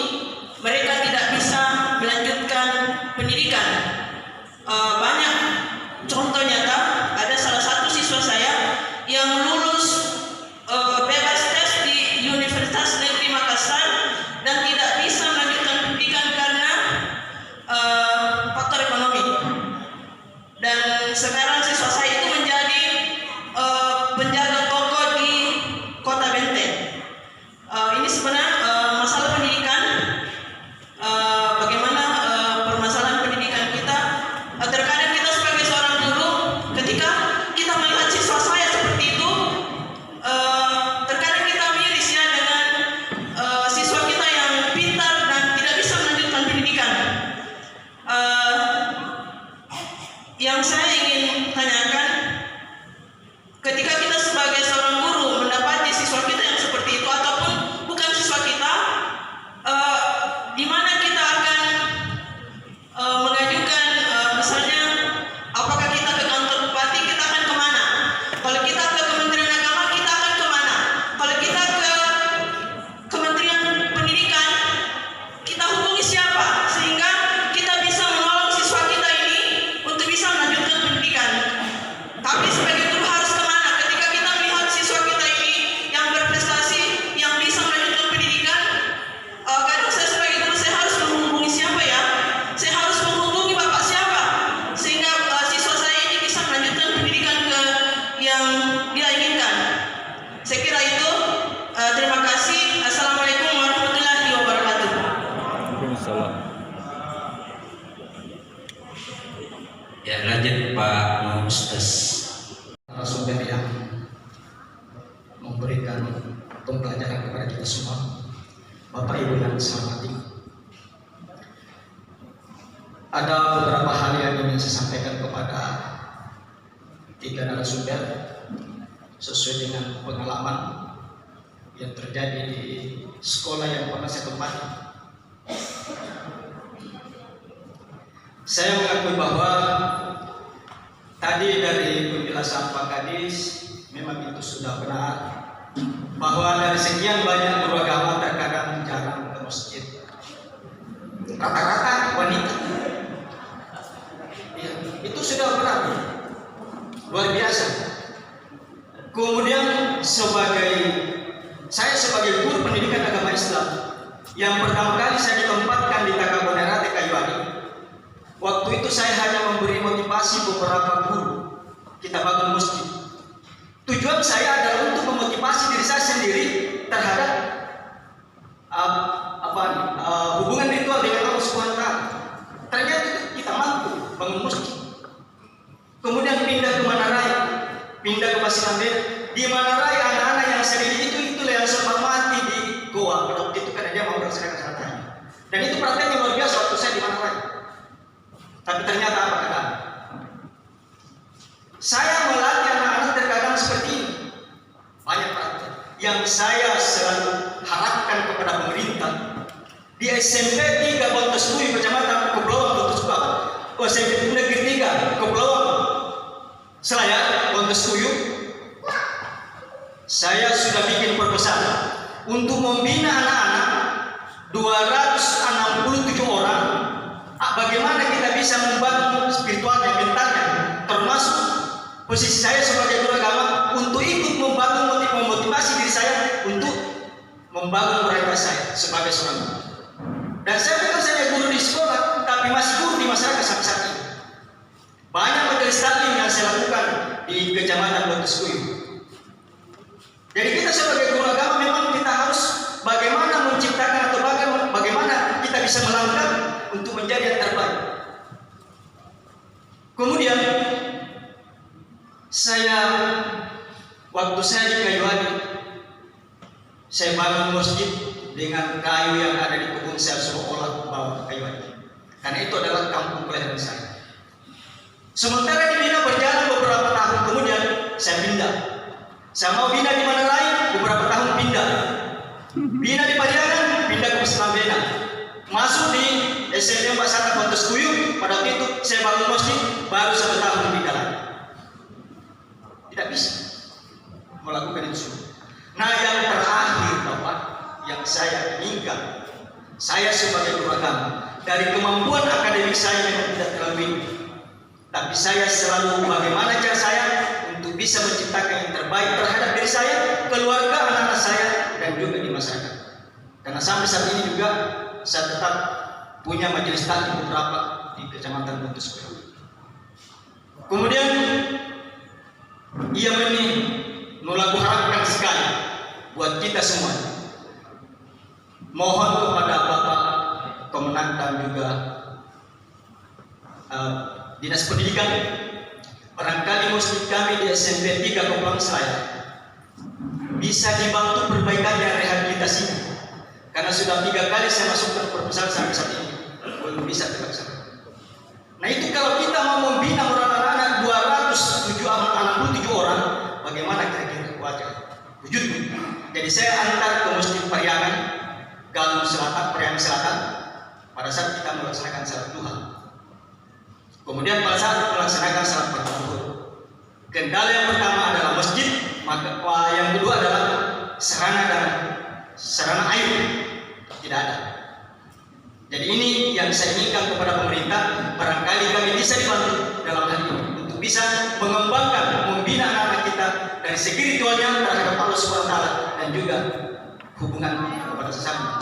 mereka tidak bisa melanjutkan pendidikan. Banyak contoh nyata, ada salah satu siswa saya yang lulus bebas tes di Universitas Negeri Makassar dan tidak bisa melanjutkan pendidikan karena faktor ekonomi. Dan sekarang siswa saya itu menjadi penjaga toko di Kota Benteng. Ini sebenarnya masalah pendidikan. Bagaimana permasalahan pendidikan kita? Terkadang kita sebagai seorang guru, ketika kita melihat siswa saya seperti itu, terkadang kita miris ya dengan siswa kita yang pintar dan tidak bisa melanjutkan pendidikan. Yang saya ingin tanyakan, ketika kita sebagai seorang guru mendapati siswa kita yang seperti itu ataupun bukan siswa kita, di mana kita akan mengajukan, misalnya apakah kita ke kantor bupati, kita akan kemana? Kalau kita ke Kementerian Agama, kita akan kemana? Kalau kita ke Kementerian Pendidikan, kita hubungi siapa sehingga kita bisa menolong siswa kita ini untuk bisa melanjutkan pendidikan? Tapi sebagai guru harus kemana ketika kita melihat siswa kita ini yang berprestasi, yang bisa melanjutkan pendidikan? Kadang saya sebagai guru, saya harus menghubungi siapa ya? Saya harus menghubungi bapak siapa sehingga siswa saya ini bisa melanjutkan pendidikan ke yang dia inginkan. Saya kira itu. Terima kasih. Assalamualaikum warahmatullahi wabarakatuh. Waalaikumsalam. Ya, lanjut Pak Ustaz. Narasumber yang memberikan pembelajaran kepada kita semua, Bapak Ibu yang saya hormati. Ada beberapa hal yang ingin saya sampaikan kepada tiga narasumber sesuai dengan pengalaman yang terjadi di sekolah yang pernah saya tempati. Saya mengakui bahwa tadi dari penjelasan Pak Kadis memang itu sudah benar, bahwa dari sekian banyak guru agama terkadang jarang ke masjid, rata-rata wanita. Ya, itu sudah benar, luar biasa. Kemudian saya sebagai guru pendidikan agama Islam yang pertama kali saya ditempatkan di Takabonerate Kayuani, waktu itu saya hanya memberi motivasi beberapa guru kita bangun masjid. Tujuan saya adalah untuk memotivasi diri saya sendiri terhadap hubungan ritual dengan Allah Subhanahu wa Ta'ala. Ternyata kita mampu bangun masjid. Kemudian pindah ke Manaraya, pindah ke Pasilambe. Di Manaraya anak-anak yang saya didik itulah yang sempat mati di goa pada waktu itu karena dia mau melaksanakan sholatnya. Dan itu prakteknya luar biasa waktu saya di Manaraya. Tapi ternyata apa kata? Saya melatih anak-anak terkadang seperti ini. Banyak praktek yang saya selalu harapkan kepada pemerintah. Di SMP 3 Bontosbui, Kecamatan Kepulauan Bontosbui, SMP Negeri 3 Kepulauan Selayar Bontosbui, saya sudah bikin proposal untuk membina anak-anak 267 orang. Bagaimana kita bisa membangun spiritualnya, mentalnya, termasuk posisi saya sebagai guru agama untuk ikut membangun memotivasi diri saya untuk membangun moralitas saya sebagai seorang guru. Dan saya bukan saja guru di sekolah, tapi masih guru di masyarakat sampai saat ini. Banyak majelis taklim yang saya lakukan di Kecamatan Bontosbui. Jadi kita sebagai guru agama memang kita harus bagaimana menciptakan atau bagaimana kita bisa melangkah untuk menjadi yang terbaik. Kemudian waktu saya di Kayuani, saya bangun masjid dengan kayu yang ada di kebun saya suruh olah bawa kayu ini. Karena itu adalah kampung kelahiran saya. Sementara di Bina berjalan beberapa tahun kemudian saya pindah. Saya mau pindah di mana lain, beberapa tahun pindah. Bina di Padiaran, pindah ke Selambena. Masuk di SMP Mbak Sata Kontes Kuyuk. Pada waktu itu saya bangun masjid, baru 1 tahun pindah lagi. Tidak bisa melakukan itu semua. Nah, yang terakhir Bapak, yang saya inginkan, saya sebagai guru agama, dari kemampuan akademik saya memang tidak terlalu ini, tapi saya selalu bagaimana cara saya untuk bisa menciptakan yang terbaik terhadap diri saya, keluarga, anak-anak saya, dan juga di masyarakat. Karena sampai saat ini juga saya tetap punya majelis taklim beberapa di Kecamatan Kontes Kuyuk. Kemudian ia melaku harapkan sekali buat kita semua. Mohon kepada Bapak Kemenang dan juga Dinas Pendidikan, barangkali masjid kami di SMP 3 Kepulauan Selayar bisa dibantu perbaikan dan rehabilitasinya. Karena sudah 3 kali saya masukkan proposal sampai saat ini belum bisa terlaksana. Nah itu kalau kita mau membina anak-anak 267 orang, bagaimana kira-kira wajah wujudnya? Jadi saya antar ke Masjid Pariangan, Galung Selatan, Pariangan Selatan, pada saat kita melaksanakan salat duha. Kemudian pada saat melaksanakan salat berduhur, kendala yang pertama adalah masjid, maka yang kedua adalah sarana air tidak ada. Jadi ini yang saya inginkan kepada pemerintah, barangkali kami bisa dibantu dalam hal ini untuk bisa mengembangkan, membina anak-anak kita dari spiritualnya terhadap Allah SWT dan juga hubungan kepada sesama.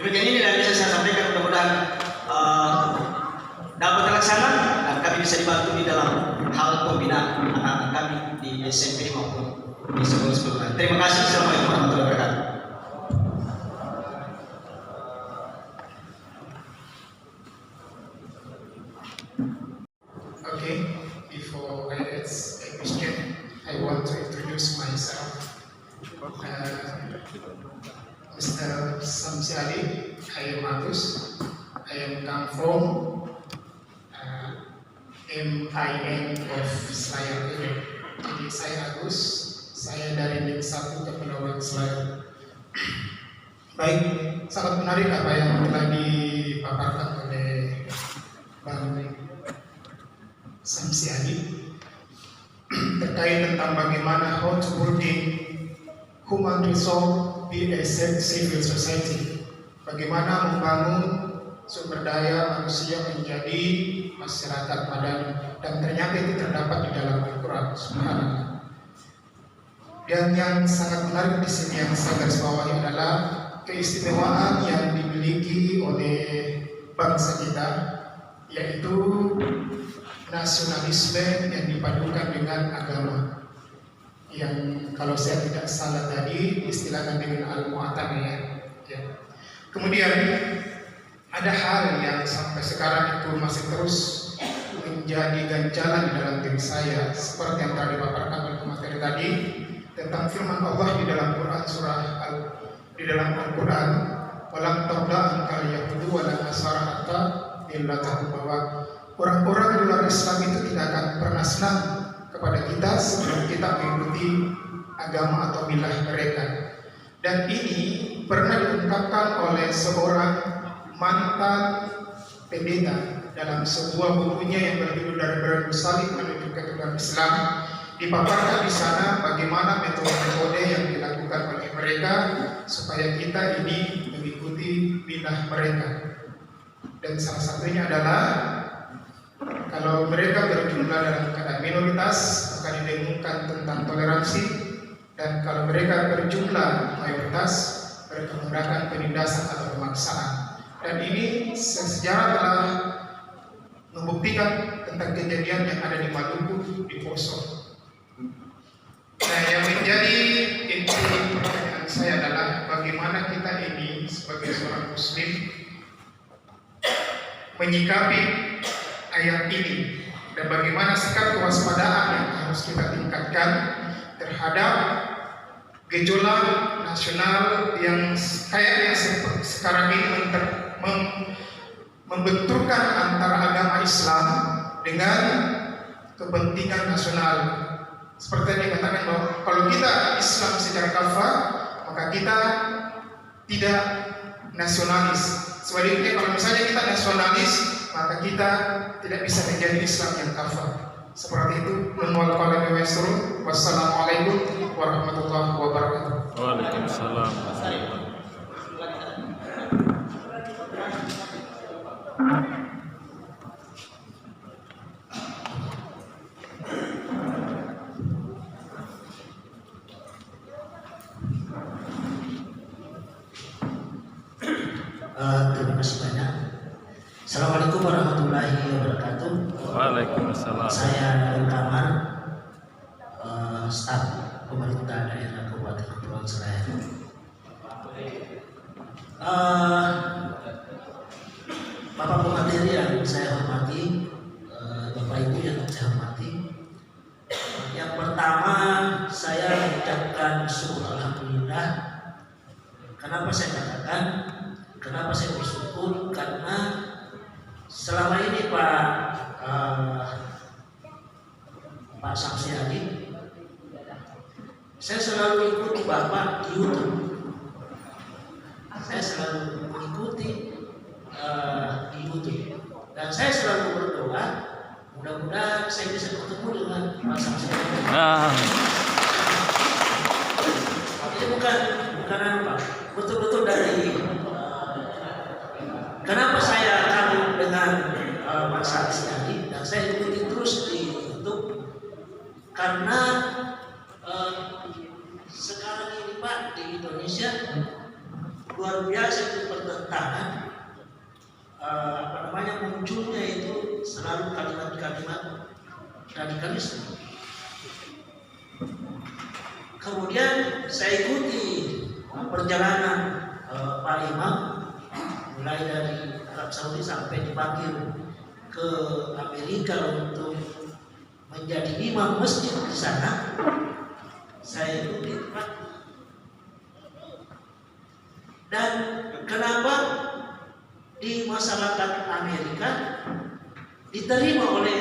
Demikian ini yang bisa saya sampaikan, mudah-mudahan dapat terlaksana dan kami bisa dibantu di dalam hal pembinaan anak-anak kami di SMP maupun di sekolah-sekolah. Terima kasih. Assalamualaikum warahmatullahi wabarakatuh. Okay, before I ask a question, I want to introduce myself. Mr. Samsi Ali, I am Agus. I am come from MIN of Selayar ini. Jadi saya Agus, saya dari Nik 1 Kepulauan Selayar. Baik, sangat menarik apa yang telah dipaparkan oleh Bang Samsi Ali terkait tentang bagaimana how to building human resource be a civil society, bagaimana membangun sumber daya manusia menjadi masyarakat madani, dan ternyata itu terdapat di dalam Al-Quran. Subhanallah. Dan yang sangat menarik di sini yang saya garis bawahi adalah keistimewaan yang dimiliki oleh bangsa kita, yaitu nasionalisme yang dipadukan dengan agama, yang kalau saya tidak salah tadi istilahkan dengan al-mu'tamiyah. Ya. Kemudian ada hal yang sampai sekarang itu masih terus menjadi ganjalan di dalam diri saya, seperti yang telah dipaparkan oleh materi tadi tentang firman Allah di dalam Quran di dalam Al-Quran, walam tabda'an kal yahudu wa la nasara hatta illa tahu, bahwa orang-orang di luar Islam itu tidak akan pernah senang kepada kita sebelum kita mengikuti agama atau milah mereka. Dan ini pernah diungkapkan oleh seorang mantan pendeta dalam sebuah bukunya yang berjudul Dari Berat Salib Menuju Ketuhanan Islam. Dipaparkan di sana bagaimana metode-metode yang dilakukan oleh mereka supaya kita ini mengikuti milah mereka. Dan salah satunya adalah kalau mereka berjumlah dalam keadaan minoritas, maka didengungkan tentang toleransi, dan kalau mereka berjumlah mayoritas, mereka menggunakan penindasan atau pemaksaan. Dan ini sejarah telah membuktikan tentang kejadian yang ada di Maluku, di Poso. Nah, yang menjadi inti pertanyaan saya adalah bagaimana kita ini sebagai seorang Muslim menyikapi ayat ini, dan bagaimana sikap kewaspadaan yang harus kita tingkatkan terhadap gejolak nasional yang kayaknya sekarang ini membenturkan antara agama Islam dengan kepentingan nasional. Seperti yang dikatakan bahwa kalau kita Islam secara kafah, maka kita tidak nasionalis. Sebaliknya kalau misalnya kita nasionalis, maka kita tidak bisa menjadi Islam yang kafah. Seperti itu. Wassalamualaikum warahmatullahi wabarakatuh. Waalaikumsalam. Terima kasih banyak. Assalamualaikum warahmatullahi wabarakatuh. Waalaikumsalam. Saya Kamar, staf pemerintah daerah Kabupaten Kepulauan Selayar. Bapak pemateri yang saya hormati, Bapak Ibu yang saya hormati. Yang pertama, saya mengucapkan syukur alhamdulillah. Kenapa saya katakan? Kenapa saya bersyukur? Karena selama ini Pak Samsi Ali, saya selalu ikuti Bapak di YouTube. Saya selalu mengikuti di YouTube. Dan saya selalu berdoa, mudah-mudahan saya bisa ketemu dengan Pak Samsi Ali. Ini bukan apa, betul-betul dari kenapa saya kagum dengan Pak Samsi Ali dan saya ikuti terus di YouTube karena sekarang ini Pak di Indonesia luar biasa itu pertentangan munculnya itu selalu kalimat-kalimat radikalisme. Kemudian saya ikuti perjalanan Pak Imam mulai dari Arab Saudi sampai dipanggil ke Amerika untuk menjadi imam masjid di sana. Saya ikuti Pak. Dan kenapa di masyarakat Amerika diterima oleh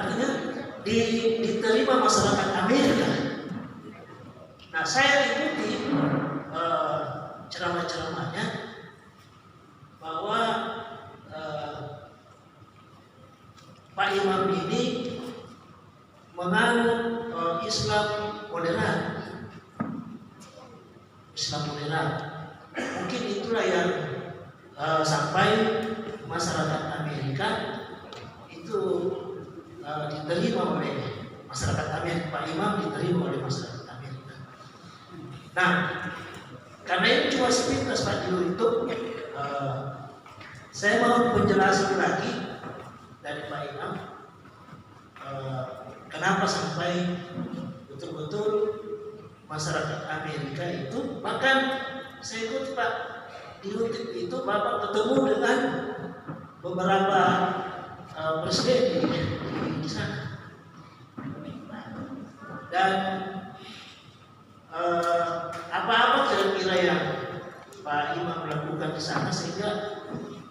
artinya diterima masyarakat Amerika. Nah, saya ikuti ceramah-ceramahnya bahwa Pak Imam ini menganut Islam moderat. Mungkin itulah yang sampai masyarakat Amerika itu diterima oleh masyarakat Amerika. Pak Imam diterima oleh masyarakat Amerika. Nah, karena ini cuma sepintas Pak di YouTube, saya mau penjelasan lagi dari Pak Imam kenapa sampai betul-betul masyarakat Amerika itu, bahkan saya ikut Pak di YouTube itu Bapak ketemu dengan beberapa presiden di sana, dan apa-apa kira-kira yang Pak Imam lakukan di sana sehingga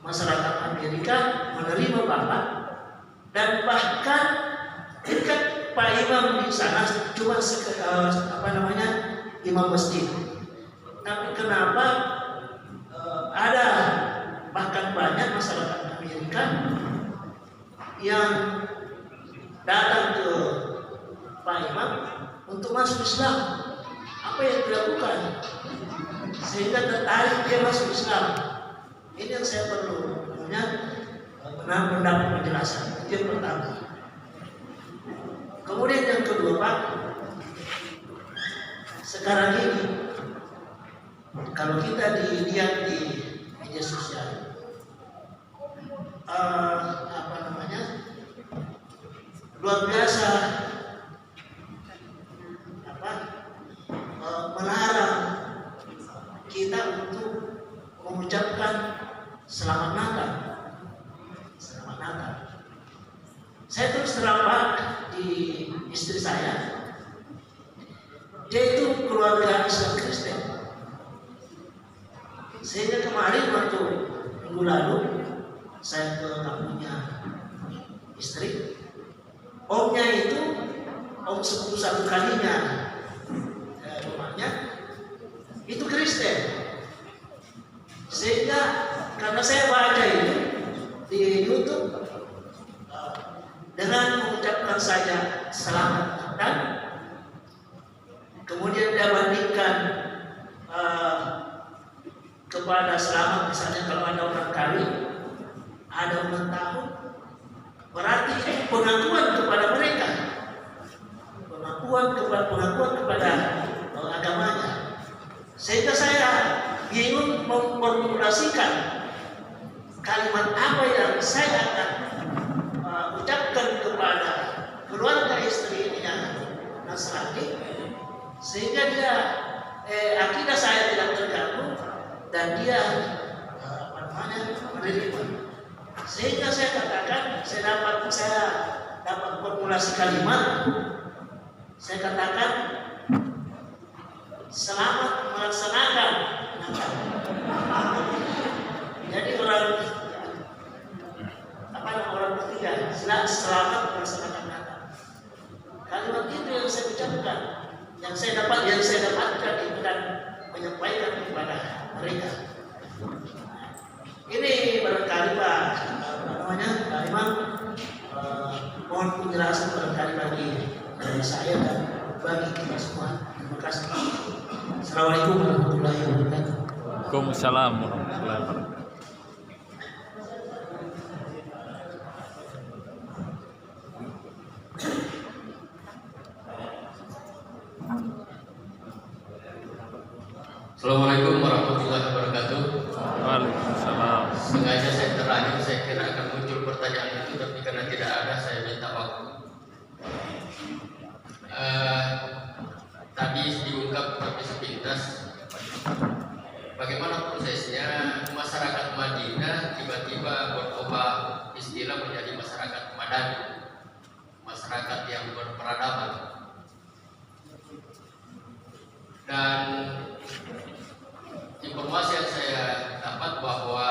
masyarakat Amerika menerima Bapak, dan bahkan kan Pak Imam di sana cuma imam masjid. Tapi kenapa ada bahkan banyak masyarakat Amerika yang datang ke Pak Imam untuk masuk Islam? Apa yang dilakukan sehingga tertarik dia masuk Islam? Ini yang saya perlu mendapat penjelasan. Itu yang pertama. Kemudian yang kedua Pak, sekarang ini kalau kita dilihat di media sosial, luar biasa melarang kita untuk mengucapkan selamat Natal. Selamat Natal. Saya terus terang Pak, di istri saya Sehingga kemarin waktu minggu lalu saya ke kampungnya istri, omnya itu om sepupu satu kalinya rumahnya itu Kristen. Sehingga karena saya baca itu di YouTube dengan mengucapkan saja selamat datang, kemudian dia bandingkan kepada selamat, misalnya kalau ada orang kawin, ada ulang tahun, berarti pengakuan kepada mereka, pengakuan kepada agamanya. Sehingga saya bingung memformulasikan kalimat apa yang saya akan ucapkan kepada keluarga istri ini yang Nasrani, sehingga dia akidah saya tidak terganggu dan dia menerima. Sehingga saya katakan, saya dapat formulasi kalimat, saya katakan selamat melaksanakan Natal. Jadi orang ketiga selamat melaksanakan Natal. Kalimat itu yang saya ucapkan, yang saya dapatkan itu dan menyampaikan kepada mereka. Ini barangkali Pak Imam, mohon penjelasan barangkali bagi saya dan bagi kita semua. Terima kasih. Assalamualaikum warahmatullahi wabarakatuh. Waalaikumsalam warahmatullahi wabarakatuh. Assalamualaikum warahmatullahi wabarakatuh. Waalaikumsalam. Sengaja saya terlanjur, saya kira akan muncul pertanyaan itu, tapi karena tidak ada saya minta waktu. Tadi diungkap tapi sepintas bagaimana prosesnya masyarakat Madinah tiba-tiba berubah istilah menjadi masyarakat Madani, masyarakat yang berperadaban. Dan informasi yang saya dapat bahwa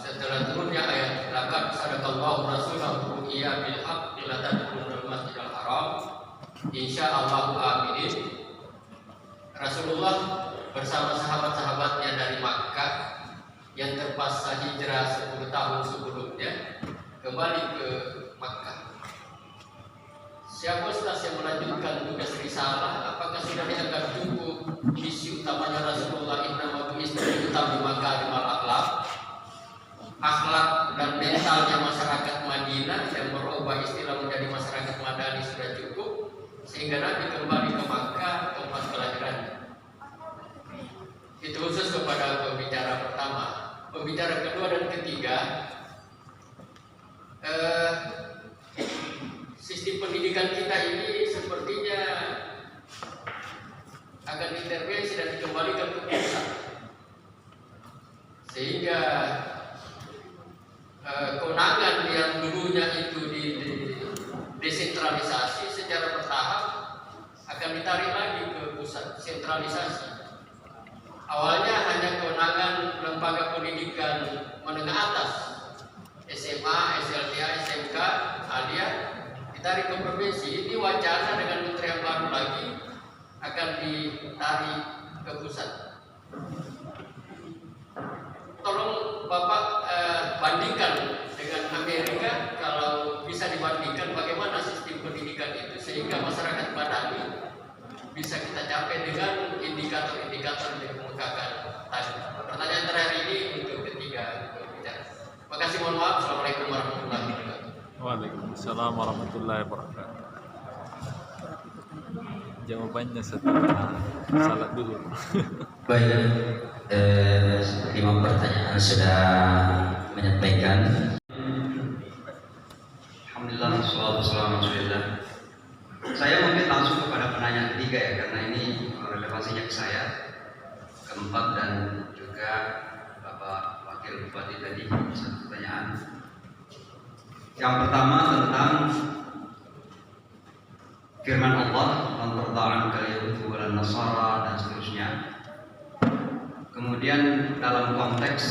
setelah turunnya ayat laqad sadaqallahu rasulahu ru'ya bil haqq la tadkhulul masjidal haram insyaallah aminin. Rasulullah bersama sahabat-sahabatnya dari Makkah yang terpaksa hijrah 10 tahun sebelumnya kembali ke Makkah. Siapa ustaz yang melanjutkan tugas risalah? Apakah sudah dianggap cukup misi utamanya Rasulullah innama bu'itsu liutammima makarimal akhlaq? Akhlak dan mentalnya masyarakat Madinah yang berubah istilah menjadi masyarakat Madani sudah cukup sehingga Nabi kembali ke Makkah, tempat kelahirannya. Itu khusus kepada pembicara pertama. Pembicara kedua dan ketiga, sistem pendidikan kita ini sepertinya akan diintervensi dan dikembalikan ke pusat, sehingga kewenangan yang dulunya itu desentralisasi secara bertahap akan ditarik lagi ke pusat, sentralisasi. Awalnya hanya kewenangan lembaga pendidikan menengah atas, SMA, SLTA, SMK, Alia, ditarik ke provinsi. Ini wacana dengan menteri yang baru lagi akan ditarik ke pusat. Tolong Bapak bandingkan dengan Amerika, kalau bisa dibandingkan bagaimana sistem pendidikan itu sehingga masyarakat Madani bisa kita capai dengan indikator-indikator yang dikemukakan tadi. Pertanyaan terakhir ini untuk ketiga pembicara. Terima kasih, mohon maaf. Assalamualaikum warahmatullahi wabarakatuh. Waalaikumsalam warahmatullahi wabarakatuh. Jawabannya setelah salat dulu. Baik, 5 pertanyaan sudah menyampaikan. Alhamdulillah, wassalatu wassalamu ala Rasulillah. Saya mungkin langsung kepada penanya ketiga ya, karena ini relevansinya ke saya, keempat dan juga Bapak Wakil Bupati tadi satu pertanyaan. Yang pertama tentang firman Allah, "Man tarda'an kal yahudi wal nasara" dan seterusnya. Kemudian dalam konteks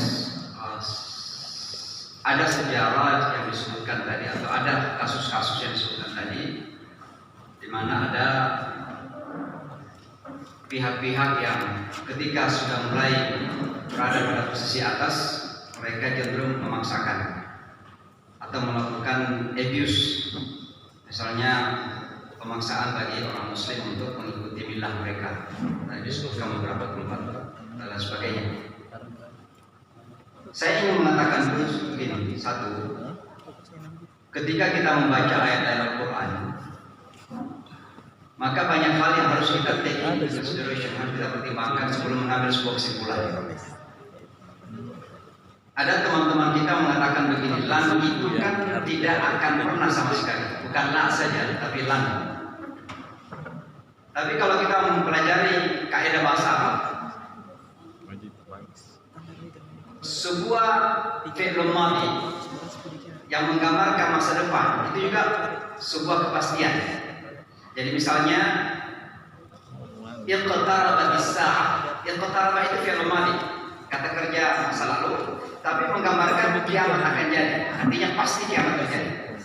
ada sejarah yang disebutkan tadi atau ada kasus-kasus yang disebutkan tadi, di mana ada pihak-pihak yang ketika sudah mulai berada pada posisi atas, mereka cenderung memaksakan atau melakukan abuse, misalnya pemaksaan bagi orang Muslim untuk mengikuti milah mereka. Nah, disebutkan beberapa tempat dan sebagainya. Saya ingin mengatakan dulu begini, satu, ketika kita membaca ayat-ayat Al-Quran, maka banyak hal yang harus kita take into consideration, harus kita pertimbangkan sebelum mengambil sebuah kesimpulan. Ada teman-teman kita mengatakan begini, lan itu kan tidak akan pernah sama sekali, bukan la saja, tapi lan. Tapi kalau kita mempelajari kaidah bahasa Arab, sebuah fi'il madhi yang menggambarkan masa depan itu juga sebuah kepastian. Jadi misalnya iqtaraba as-sa'ah, iqtaraba itu fi'il madhi, kata kerja masa lalu, tapi menggambarkan kiamat akan jadi, artinya pasti kiamat terjadi.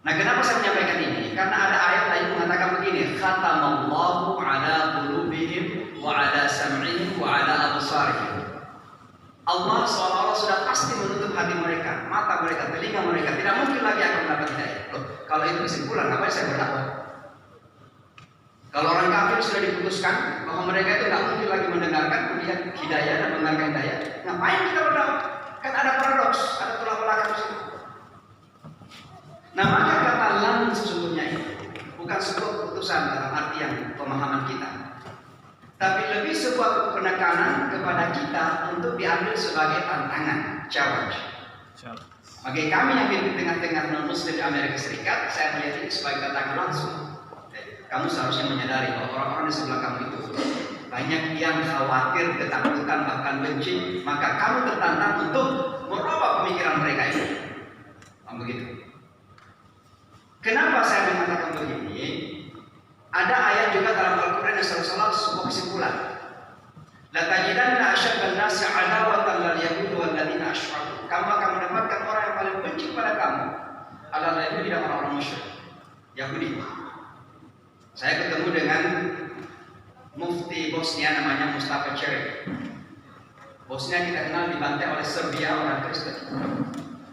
Nah, kenapa saya menyampaikan ini? Karena ada ayat lain mengatakan begini, khatamallahu ala qulubihim wa ala sam'ihim wa ala absarihim. Allah seolah-olah sudah pasti menutup hati mereka, mata mereka, telinga mereka, tidak mungkin lagi akan mendapat hidayah. Loh, kalau itu kesimpulan, apa yang saya berdakwah? Kalau orang kafir sudah diputuskan bahwa mereka itu tidak mungkin lagi mendengarkan kemudian hidayah dan mendengarkan hidayah, ngapain kita berdakwah? Kan ada paradoks, ada tulang belakang di situ. Nah, maka kata lam sesungguhnya itu bukan sebuah keputusan dalam artian pemahaman kita, tapi lebih sebuah penekanan kepada kita untuk diambil sebagai tantangan, challenge. Bagi kami yang hidup di tengah-tengah non-Muslim di Amerika Serikat, saya melihat ini sebagai tantangan langsung. Kamu seharusnya menyadari bahwa orang-orang di sebelah kamu itu banyak yang khawatir, ketakutan, bahkan benci, maka kamu tertantang untuk merubah pemikiran mereka itu. Begitu. Kenapa saya mengatakan begini? Ada ayat juga dalam Al-Quran yang selalu sebuah kesimpulan. La tajidanna asyaddan nasi adawatan lil yahudi wal ladzina asyraku. Kamu akan mendapatkan orang yang paling benci kepada kamu adalah Yahudi dan orang-orang musyrik. Yahudi. Saya ketemu dengan mufti Bosnia namanya Mustafa Čerić. Bosnia kita kenal dibantai oleh Serbia, orang Kristen.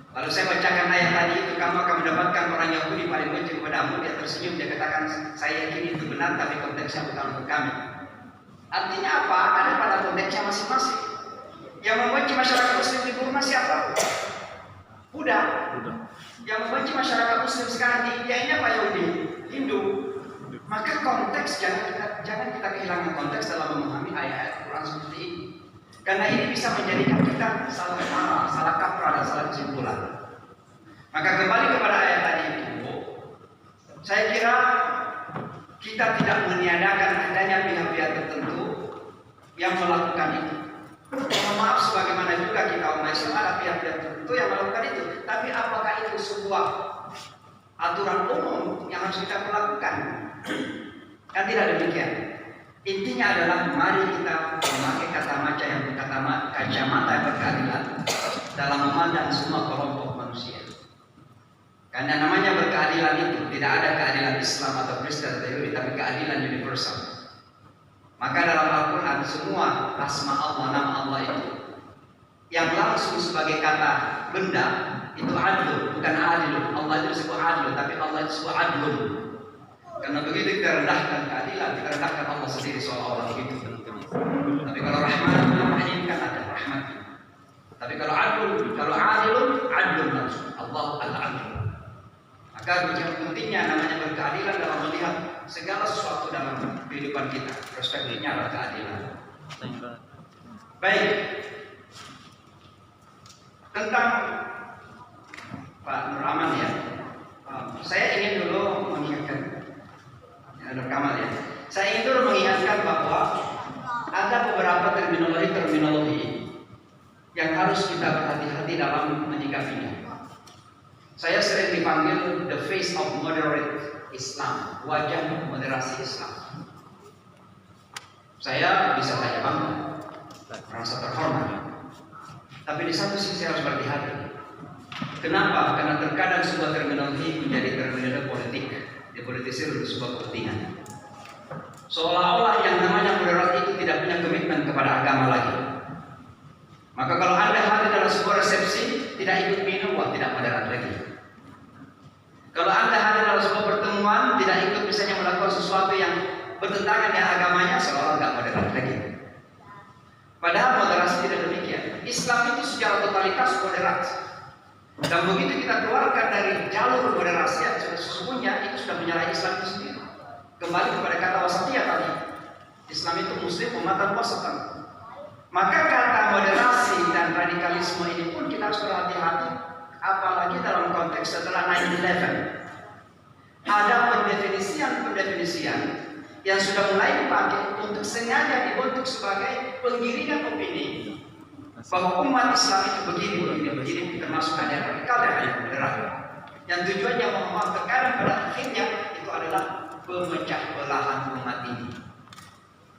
Lalu saya bacakan ayat tadi itu, kamu akan mendapatkan orang Yahudi paling benci kepadamu. Dia tersenyum, dia katakan, saya yakin itu benar, tapi konteksnya bukan untuk kami. Artinya apa? Ada pada konteksnya masing-masing. Yang membenci masyarakat Muslim di Burma siapa? Buddha. Yang membenci masyarakat Muslim sekarang di India ini apa? Yahudi, Hindu. Maka konteks jangan kita kehilangan konteks dalam memahami ayat-ayat Quran seperti ini. Karena ini bisa menjadikan kita salah arah, salah kaprah dan salah kesimpulan. Maka kembali kepada ayat tadi itu, saya kira kita tidak meniadakan adanya pihak-pihak tertentu yang melakukan itu. Mohon maaf, sebagaimana juga kita umat Islam ada pihak-pihak tertentu yang melakukan itu. Tapi apakah itu sebuah aturan umum yang harus kita lakukan? Kan tidak demikian. Intinya adalah mari kita memakai kacamata yang berkeadilan dalam memandang semua kelompok manusia. Karena namanya berkeadilan itu tidak ada keadilan Islam atau Kristen atau Yahudi, tapi keadilan universal. Maka dalam Al-Quran semua asma Allah, nama Allah itu yang langsung sebagai kata benda itu adlun, bukan adilun. Allah itu disebut adlun, tapi Allah itu disebut adlun. Karena begitu kita rendahkan keadilan, kita rendahkan Allah sendiri seolah-olah begitu. Tapi kalau Rahman, Rahim kan ada rahmat. Tapi kalau adilun langsung. Allah al-adil. Maka begitu pentingnya namanya berkeadilan dalam melihat segala sesuatu dalam kehidupan kita. Perspektifnya adalah keadilan. Baik. Tentang Pak Nur Aman ya, saya ingin dulu mengingatkan. Nur Kamal ya. Saya ingin dulu mengingatkan bahwa ada beberapa terminologi yang harus kita berhati-hati dalam menyikapinya. Saya sering dipanggil the face of moderate Islam, wajah moderasi Islam. Saya bisa saja bangga, Kenapa? Karena terkadang sebuah terminologi menjadi terminologi politik, dipolitisir untuk sebuah kepentingan. Seolah-olah yang namanya moderat itu tidak punya komitmen kepada agama lagi. Maka kalau Anda hadir dalam sebuah resepsi, tidak ikut minum, wah tidak moderat lagi. Kalau Anda hadir dalam sebuah pertemuan, tidak ikut misalnya melakukan sesuatu yang bertentangan dengan agamanya, seolah-olah nggak moderat lagi. Padahal moderasi tidak demikian. Islam itu secara totalitas moderat. Dan begitu kita keluarkan dari jalur moderasi yang sesungguhnya itu sudah menyalahi Islam itu sendiri. Kembali kepada kata wasatiyah tadi. Islam itu muslim umatan wasatan. Maka kata moderasi dan radikalisme ini pun kita harus berhati-hati. Apalagi dalam konteks setelah 9/11. Ada pendefinisian yang sudah mulai dipakai untuk sengaja dibentuk sebagai penggiringan opini bahwa umat Islam itu begini, termasuk ada yang radikal dan ada yang moderat. Yang tujuannya memahami terkadang pada akhirnya itu adalah pemecah belahan umat ini.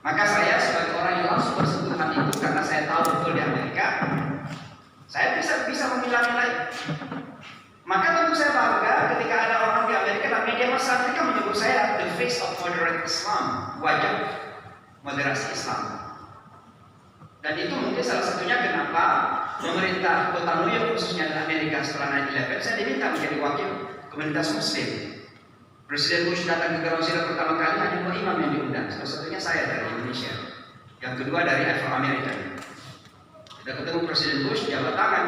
Maka saya sebagai orang yang langsung bersentuhan itu, karena saya tahu betul di Amerika, saya bisa memilah-milah. Maka tentu saya bangga ketika ada orang di Amerika dan media massa Amerika menyebut saya the face of moderate Islam, wajah moderasi Islam. Dan itu mungkin salah satunya kenapa pemerintah kota New York khususnya di Amerika setelah 9/11 saya diminta menjadi wakil komunitas Muslim. Presiden Bush datang ke Garuda pertama kali hanya 2 imam yang diundang, salah satunya saya dari Indonesia, yang kedua dari Afro-American. Kita ketemu Presiden Bush, jabat tangan.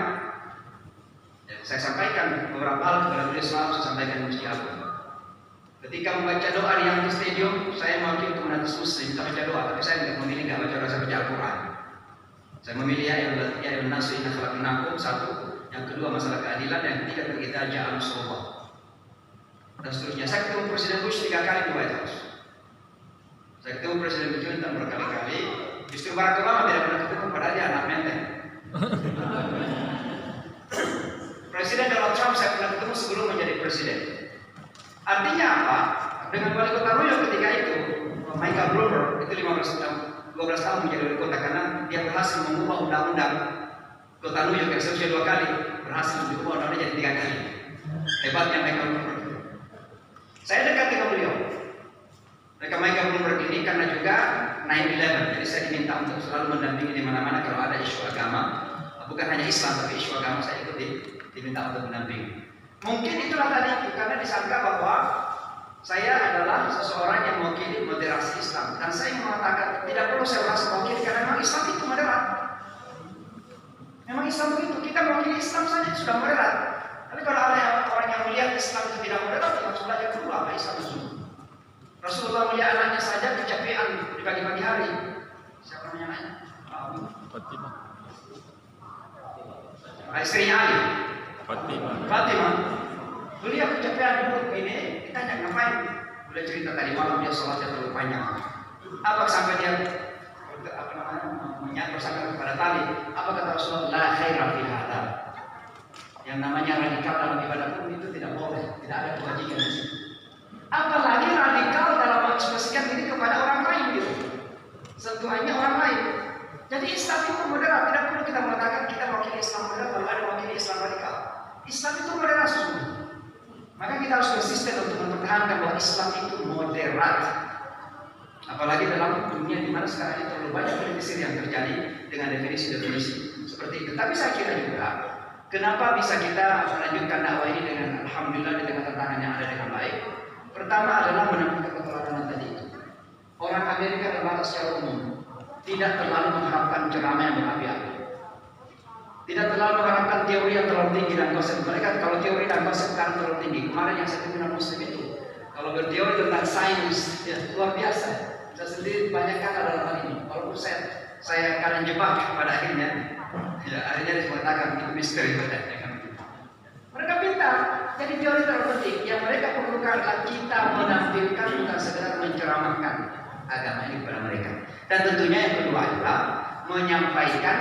Saya sampaikan beberapa hal kepada beliau, selalu saya sampaikan di Masjid Agung. Ketika membaca doa di Yankee Stadium, saya mewakili komunitas Muslim, kita baca doa, tapi saya tidak memilih baca doa, saya baca Al-Quran. Saya memilih ayat nasu inna khalaqnakum, satu, yang kedua masalah keadilan, yang ketiga kita ja'al surah dan seterusnya. Saya ketemu Presiden Bush 3 kali di White House. Saya ketemu Presiden Clinton berkali-kali. Justru Barack Obama tidak pernah ketemu, padahal dia anak menteng. Presiden Donald Trump saya pernah ketemu sebelum menjadi presiden. Artinya apa? Dengan wali kota New York ketika itu, Michael Bloomberg itu 12 tahun menjadi wali kota karena dia berhasil mengubah undang-undang kota New York yang seharusnya 2 kali, berhasil mengubah undang-undang jadi 3 kali. Hebatnya Michael Bloomberg. Saya dekat dengan beliau. Mereka Michael Bloomberg ini karena juga 9/11, jadi saya diminta untuk selalu mendampingi di mana-mana kalau ada isu agama, bukan hanya Islam tapi isu agama saya ikut diminta untuk mendampingi. Mungkin itulah tadi itu karena disangka bahwa saya adalah seseorang yang mewakili moderasi Islam dan saya mengatakan tidak perlu saya merasa mewakili karena memang Islam itu moderat. Memang Islam begitu, kita mewakili Islam saja sudah moderat. Tapi kalau ada orang yang melihat Islam itu tidak moderat, kita harus belajar dulu apa Islam itu. Rasulullah melihat anaknya saja kecapean di pagi-pagi hari. Siapa namanya anaknya? Fatimah. Istrinya Ali. Fatimah. Beliau kecapean duduk ini, ditanya ngapain? Beliau cerita tadi malam dia sholatnya terlalu panjang. Apa sampai dia bersandar kepada tali? Apa kata Rasulullah? La khaira fi hadza. Yang namanya radikal dalam ibadah pun itu tidak boleh, tidak ada kewajiban di situ. Apalagi radikal dalam mengekspresikan diri kepada orang lain gitu. Sentuhannya orang lain. Jadi Islam itu moderat, tidak perlu kita mengatakan kita mewakili Islam moderat lalu ada mewakili Islam radikal. Islam itu moderat sesungguhnya. Maka kita harus konsisten untuk mempertahankan bahwa Islam itu moderat. Apalagi dalam dunia di mana sekarang ini terlalu banyak politisir yang terjadi dengan definisi-definisi seperti itu. Tapi saya kira juga kenapa bisa kita melanjutkan dakwah ini dengan alhamdulillah di tengah tantangan yang ada dengan baik. Pertama adalah menemukan keteladanan tadi itu. Orang Amerika dan secara umum tidak terlalu mengharapkan ceramah yang berapi-api. Tidak terlalu mengharapkan teori yang terlalu tinggi dan konsep. Mereka kalau teori dan konsep kan terlalu tinggi. Kemarin yang saya kenal Muslim itu, kalau berteori tentang sains, ya luar biasa. Saya sendiri banyak kata dalam hal ini. Walaupun saya kadang jebak pada akhirnya, ya akhirnya dikatakan itu misteri pada. Mereka pintar. Jadi teori terlalu penting. Yang mereka perlukan adalah kita menampilkan bukan sekedar menceramahkan agama ini kepada mereka. Dan tentunya yang kedua adalah menyampaikan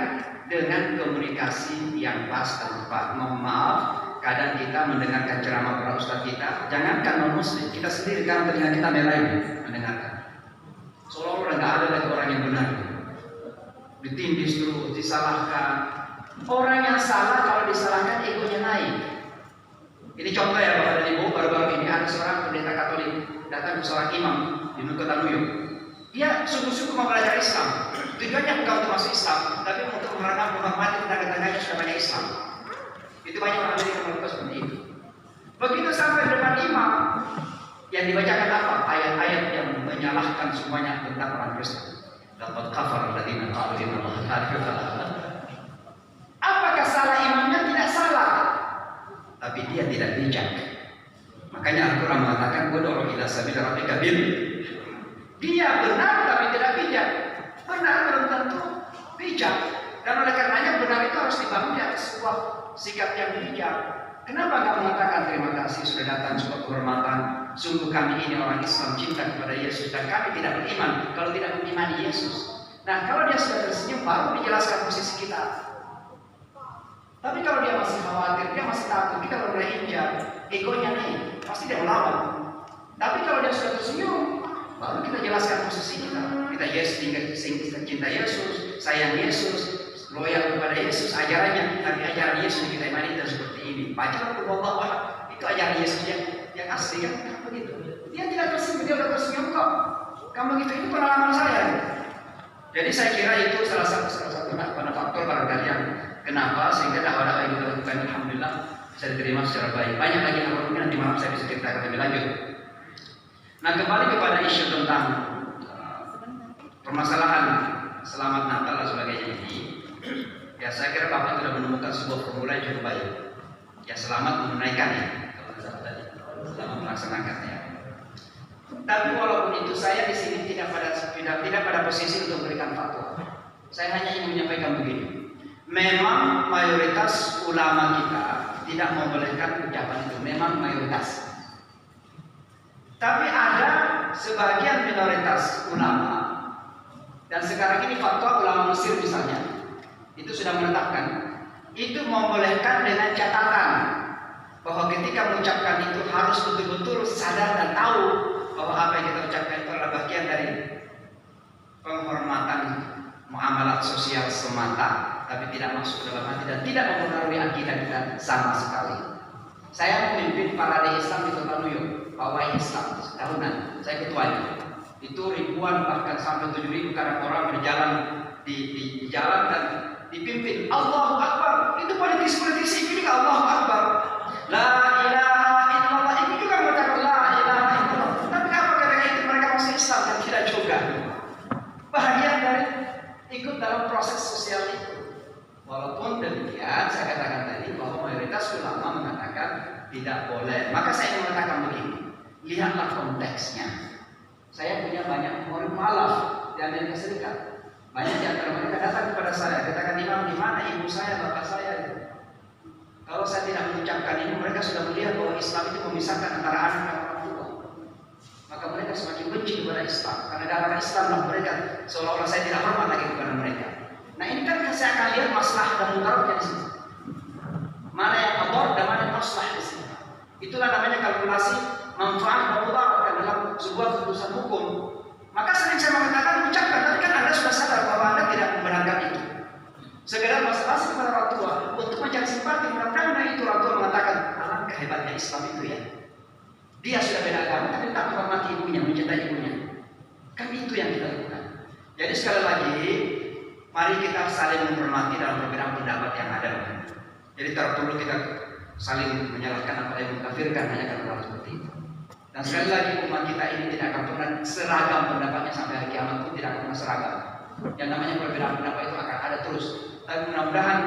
dengan komunikasi yang pas dan tepat. Mohon maaf, kadang kita mendengarkan ceramah para ustaz kita, jangankan non muslim, kita sendiri karena telinga kita melayu mendengarkan. Seolah-olah nggak ada lagi orang yang benar, ditindis terus, disalahkan. Orang yang salah kalau disalahkan egonya naik. Ini contoh ya Bapak dan Ibu, baru-baru ini ada seorang pendeta Katolik datang ke seorang imam di Kota New York. Dia sungguh-sungguh mau belajar Islam. Tujuannya bukan untuk masuk Islam, tapi untuk menghormati tetangga-tetangganya sudah banyak Islam. Itu banyak orang Amerika melakukan seperti itu. Begitu sampai depan imam, yang dibacakan apa? Ayat-ayat yang menyalahkan semuanya tentang orang Kristen. Dapat kafar alladziina qalu innallaha thalithu thalatha. Apakah salah imamnya? Tidak salah, tapi dia tidak bijak. Makanya Al-Quran mengatakan ud'u ila sabili rabbika bil. Dia benar tapi tidak bijak. Benar belum tentu bijak. Dan oleh karenanya benar itu harus dibangun di atas sebuah sikap yang bijak. Kenapa nggak mengatakan terima kasih sudah datang, sebuah kehormatan. Sungguh kami ini orang Islam cinta kepada Yesus dan kami tidak beriman kalau tidak mengimani Yesus. Nah kalau dia sudah tersenyum baru dijelaskan posisi kita. Tapi kalau dia masih khawatir, dia masih takut, kita baru mulai injak, egonya nih, pasti dia melawan. Tapi kalau dia sudah tersenyum, baru kita jelaskan posisi kita. Kita cinta Yesus, sayang Yesus, loyal kepada Yesus, ajarannya. Tapi ajaran Yesus kita imani itu seperti ini. Baca Allah, itu ajaran Yesus yang asli kan? Begitu. Dia tidak tersenyum, dia sudah tersenyum kok. Kamu gitu, itu pengalaman saya. Jadi saya kira itu salah satu faktor barangkali yang kenapa sehingga dakwah yang kita lakukan alhamdulillah bisa diterima secara baik. Banyak lagi hal mungkin nanti malam saya bisa ceritakan lebih lanjut. Nah kembali kepada isu tentang permasalahan selamat Natal dan sebagainya ini, ya saya kira Bapak sudah menemukan sebuah formula yang cukup baik. Ya selamat menunaikannya, selamat melaksanakannya. Tapi walaupun itu saya di sini tidak pada posisi untuk memberikan fatwa. Saya hanya ingin menyampaikan begini. Memang mayoritas ulama kita tidak membolehkan ucapan itu. Memang mayoritas. Tapi ada sebagian minoritas ulama, dan sekarang ini fatwa ulama Mesir misalnya, itu sudah menetapkan, itu membolehkan dengan catatan bahwa ketika mengucapkan itu harus betul-betul sadar dan tahu bahwa apa yang kita ucapkan itu adalah bagian dari penghormatan muamalat sosial semata, tapi tidak masuk ke dalam hati dan tidak mempengaruhi akidah kita sama sekali. Saya memimpin parade Islam di Kota New York, pawai Islam setahunan, saya ketuanya. Itu ribuan bahkan sampai 7.000 kadang orang berjalan di jalan dan dipimpin Allahu Akbar. Itu politisi-politisi ini juga Allahu Akbar. La ilaha illallah, itu juga mengucapkan la ilaha illallah. Tapi apa ketika itu mereka masuk Islam dan tidak juga bahagian dari ikut dalam proses sosial itu. Walaupun demikian, saya katakan tadi bahwa mayoritas ulama mengatakan tidak boleh. Maka saya ingin mengatakan begini, lihatlah konteksnya. Saya punya banyak murid mualaf di Amerika Serikat. Banyak di antara mereka datang kepada saya, katakan imam di mana ibu saya, bapak saya. Kalau saya tidak mengucapkan ini, mereka sudah melihat bahwa Islam itu memisahkan antara anak dan orang tua. Maka mereka semakin benci kepada Islam. Karena darah Islamlah mereka, seolah-olah saya tidak hormat lagi kepada mereka. Nah ini kan saya akan lihat masalah dan mudaratnya di sini. Mana yang ador dan mana yang masalah di sini. Itulah namanya kalkulasi manfaat dan mudarat dalam sebuah keputusan hukum. Maka sering saya mengatakan ucapkan, tapi kan Anda sudah sadar bahwa Anda tidak membenarkan itu. Sekedar basa-basi kepada orang tua untuk mencari simpati, mudah-mudahan itu orang tua mengatakan alangkah hebatnya Islam itu ya. Dia sudah beda agama tapi tetap menghormati ibunya, mencintai ibunya. Kan itu yang kita lakukan. Jadi sekali lagi, mari kita saling menghormati dalam perbedaan pendapat yang ada. Jadi tak perlu kita saling menyalahkan apa yang mengkafirkan hanya karena hal seperti itu. Dan sekali lagi umat kita ini tidak akan pernah seragam pendapatnya sampai hari kiamat pun tidak akan pernah seragam. Yang namanya perbedaan pendapat itu akan ada terus. Dan mudah-mudahan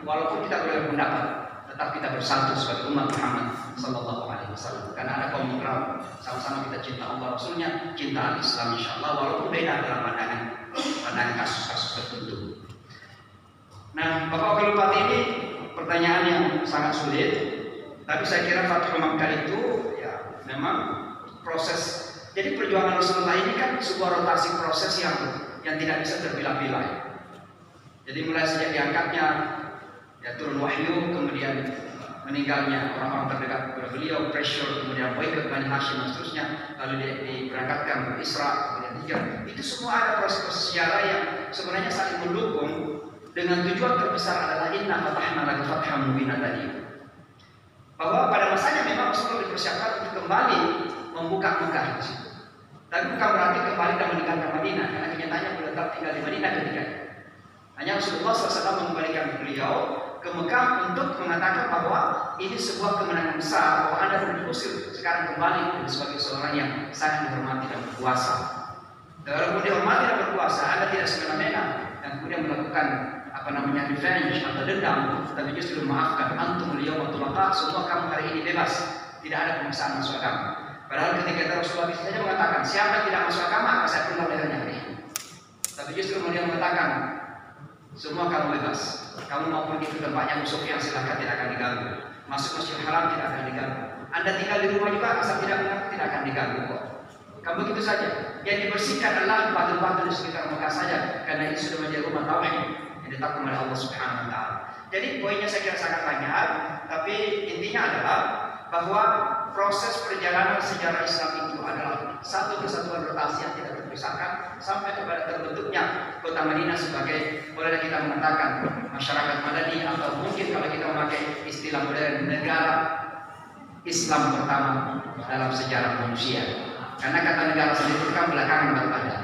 walaupun kita berbeda pendapat, tetap kita bersatu sebagai umat Muhammad Sallallahu Alaihi Wasallam. Karena ada kaum mukram, sama-sama kita cinta Allah Rasulnya, cinta Islam insyaallah walaupun beda dalam pandangan kasus-kasus tertentu. Nah, Bapak Wakil Bupati ini pertanyaan yang sangat sulit, tapi saya kira Fathul Makkah itu ya memang proses. Jadi perjuangan Rasulullah ini kan sebuah rotasi proses yang tidak bisa terbilang-bilang. Jadi mulai sejak diangkatnya ya turun wahyu, kemudian meninggalnya orang-orang terdekat kepada beliau, pressure, kemudian boykot Bani Hashim dan seterusnya, lalu diberangkatkan ke Isra, kemudian hijrah. Itu semua ada proses-proses sejarah yang sebenarnya saling mendukung dengan tujuan terbesar adalah inna fatahna laka fathhan mubina tadi. bahwa pada masanya memang Rasulullah dipersiapkan untuk kembali membuka Mekah di situ. Tapi bukan berarti kembali dan meninggalkan Madinah, karena kenyataannya beliau tetap tinggal di Madinah ketika itu. Hanya Rasulullah SAW mengembalikan beliau ke Mekah untuk mengatakan bahwa ini sebuah kemenangan besar, bahwa Anda belum diusir, sekarang kembali sebagai seorang yang sangat dihormati dan berkuasa. Kalau dihormati dan berkuasa, Anda tidak semena-mena dan kemudian melakukan revenge atau dendam, tapi justru memaafkan. Antum liyawma tulaqa, semua kamu hari ini bebas, tidak ada pemaksaan masuk agama. Padahal ketika itu Rasulullah saja mengatakan, siapa yang tidak masuk agama akan saya penggal lehernya hari ini. Tapi justru beliau mengatakan, semua kamu bebas. Kamu mau pergi ke tempatnya musuh yang silakan, tidak akan diganggu. Masuk Masjidil Haram tidak akan diganggu. Anda tinggal di rumah juga asal tidak mengaku tidak akan diganggu kok. Kamu begitu saja. Yang dibersihkan adalah batu-batu di sekitar Mekah saja, karena itu sudah menjadi rumah tauhid yang ditakut oleh Allah Subhanahu Wa Taala. Jadi poinnya saya kira sangat banyak, tapi intinya adalah bahwa proses perjalanan sejarah Islam itu adalah satu kesatuan rotasi yang tidak terpisahkan sampai kepada terbentuknya kota Madinah sebagai, boleh kita mengatakan, masyarakat Madani, atau mungkin kalau kita memakai istilah modern, negara Islam pertama dalam sejarah manusia. Karena kata negara sendiri itu kan belakangan baru ada.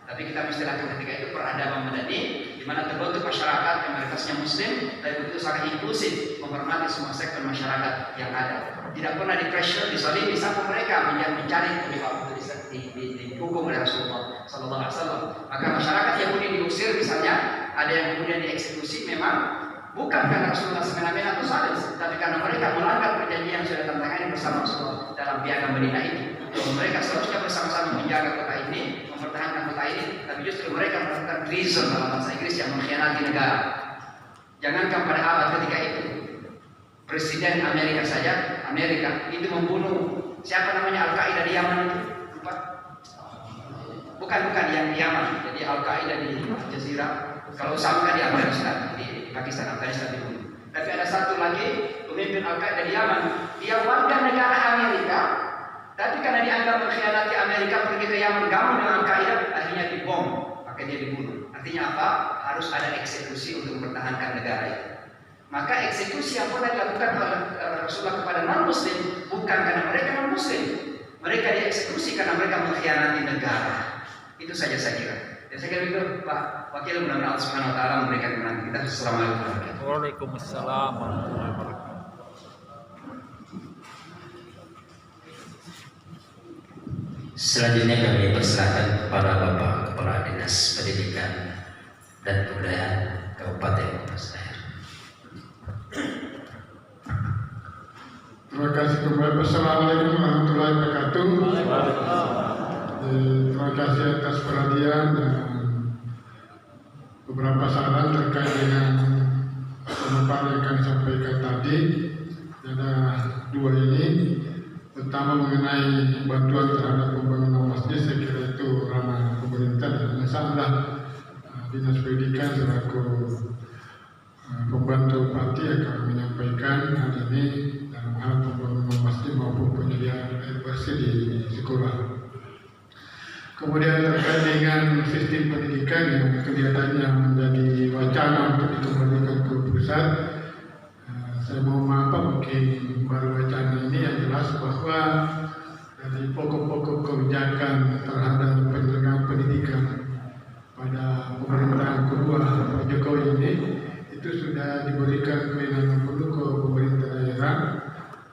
Tapi kita istilahkan ketika itu peradaban Madani, di mana terbentuk masyarakat yang mayoritasnya Muslim, tapi itu sangat inklusif, menghormati semua sektor masyarakat yang ada. Tidak pernah di pressure, disalimi sampai mereka mencari penyebab itu dihukum oleh Rasulullah Sallallahu Alaihi Wasallam. Maka masyarakat Yahudi diusir, misalnya ada yang kemudian dieksekusi, memang bukan karena Rasulullah semena-mena atau salis, tapi karena mereka melanggar perjanjian yang sudah ditantangani bersama Rasulullah dalam piagam Madinah itu. Mereka seharusnya bersama-sama menjaga kota ini, mempertahankan kota ini, tapi justru mereka melakukan treason dalam bahasa Inggris yang mengkhianati negara. Jangankan pada abad ketika itu, Presiden Amerika saja, Amerika itu membunuh siapa namanya Al-Qaeda di Yaman itu? Lupa? Bukan yang di Yaman, jadi Al-Qaeda di Jazirah. Kalau Usama di Afghanistan, di Pakistan, Afghanistan dibunuh. Tapi ada satu lagi pemimpin Al-Qaeda di Yaman, dia warga negara Amerika, tapi karena dianggap mengkhianati Amerika pergi ke Yaman gabung dengan Al-Qaeda, akhirnya dibom, maka dia dibunuh. Artinya apa? Harus ada eksekusi untuk mempertahankan negara itu. Maka eksekusi yang pernah dilakukan oleh Rasulullah kepada non-Muslim bukan karena mereka non-Muslim, mereka dieksekusi karena mereka mengkhianati negara. Itu saja saya kira. Dan saya kira itu Pak Wakil, mudah-mudahan Allah Subhanahu Wa Taala memberikan kemenangan kita. Assalamualaikum warahmatullahi wabarakatuh. Waalaikumsalam warahmatullahi wabarakatuh. Selanjutnya kami persilakan kepada Bapak Kepala Dinas Pendidikan dan Kebudayaan Kabupaten Brebes. Terima kasih kembali. Assalamualaikum warahmatullahi wabarakatuh. Terima kasih atas perhatian dan beberapa saran terkait dengan pemaparan yang kami sampaikan tadi. Ada dua ini. Pertama mengenai bantuan terhadap pembangunan masjid, saya kira itu ranah pemerintah dan insyaallah Dinas Pendidikan selaku pembantu Bupati akan menyampaikan hal ini dalam hal pembangunan masjid maupun penyediaan air bersih di sekolah. Kemudian terkait dengan sistem pendidikan yang kelihatannya menjadi wacana untuk dikembalikan ke pusat, saya mohon maaf mungkin baru wacana ini yang jelas bahwa dari pokok-pokok kebijakan terhadap penyelenggaraan pendidikan pada pemerintahan kedua Pak Jokowi ini itu sudah diberikan kewenangan penuh ke pemerintah daerah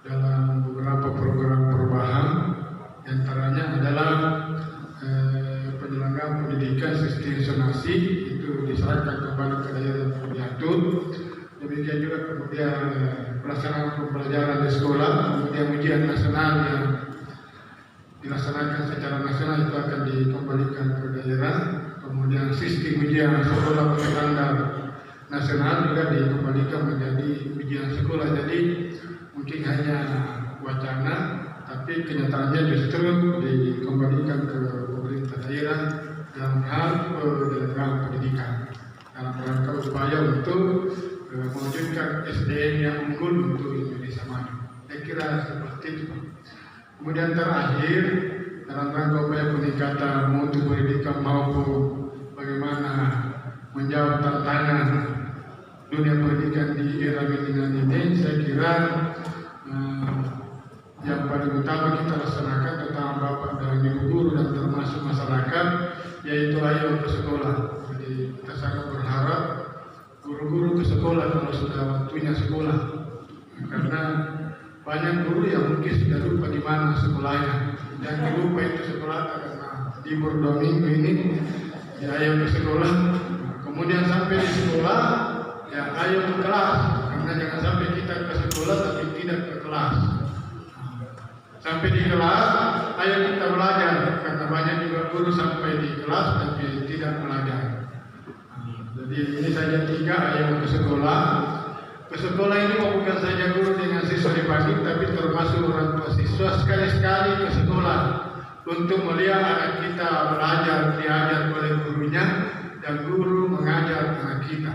dalam beberapa program perubahan, antaranya adalah penyelenggaraan pendidikan sistem zonasi itu diserahkan kepada ke daerah yang diatur. Demikian juga kemudian pelaksanaan pembelajaran di sekolah, kemudian ujian nasional yang dilaksanakan secara nasional itu akan dikembalikan ke daerah. Kemudian sistem ujian sekolah berstandar nasional juga dikembalikan menjadi ujian sekolah. Jadi mungkin hanya wacana, tapi kenyataannya justru dikembalikan ke pemerintah daerah dalam hal penyelenggaraan pendidikan dalam rangka upaya untuk mewujudkan SDM yang unggul untuk Indonesia maju. Saya kira seperti itu. Kemudian terakhir dalam rangka upaya peningkatan mutu pendidikan maupun bagaimana menjawab tantangan dunia pendidikan di era milenial ini, saya kira yang paling utama kita laksanakan tentang Bapak dan Ibu guru dan termasuk masyarakat, yaitu ayo ke sekolah. Jadi kita sangat berharap guru-guru ke sekolah kalau sudah waktunya sekolah, karena banyak guru yang mungkin sudah lupa di mana sekolahnya. Yang lupa itu sekolah karena libur 2 minggu ini, ya ayo ke sekolah. Kemudian sampai di sekolah, ya ayo ke kelas, karena jangan sampai kita ke sekolah tapi tidak ke kelas. Sampai di kelas, ayo kita belajar, karena banyak juga guru sampai di kelas tapi tidak belajar. Jadi ini saja 3, ayo ke sekolah. Ke sekolah ini bukan saja guru dengan siswa dipanggil, tapi termasuk orang tua siswa sekali-sekali ke sekolah untuk melihat anak kita belajar, diajar oleh gurunya, dan guru mengajar anak kita.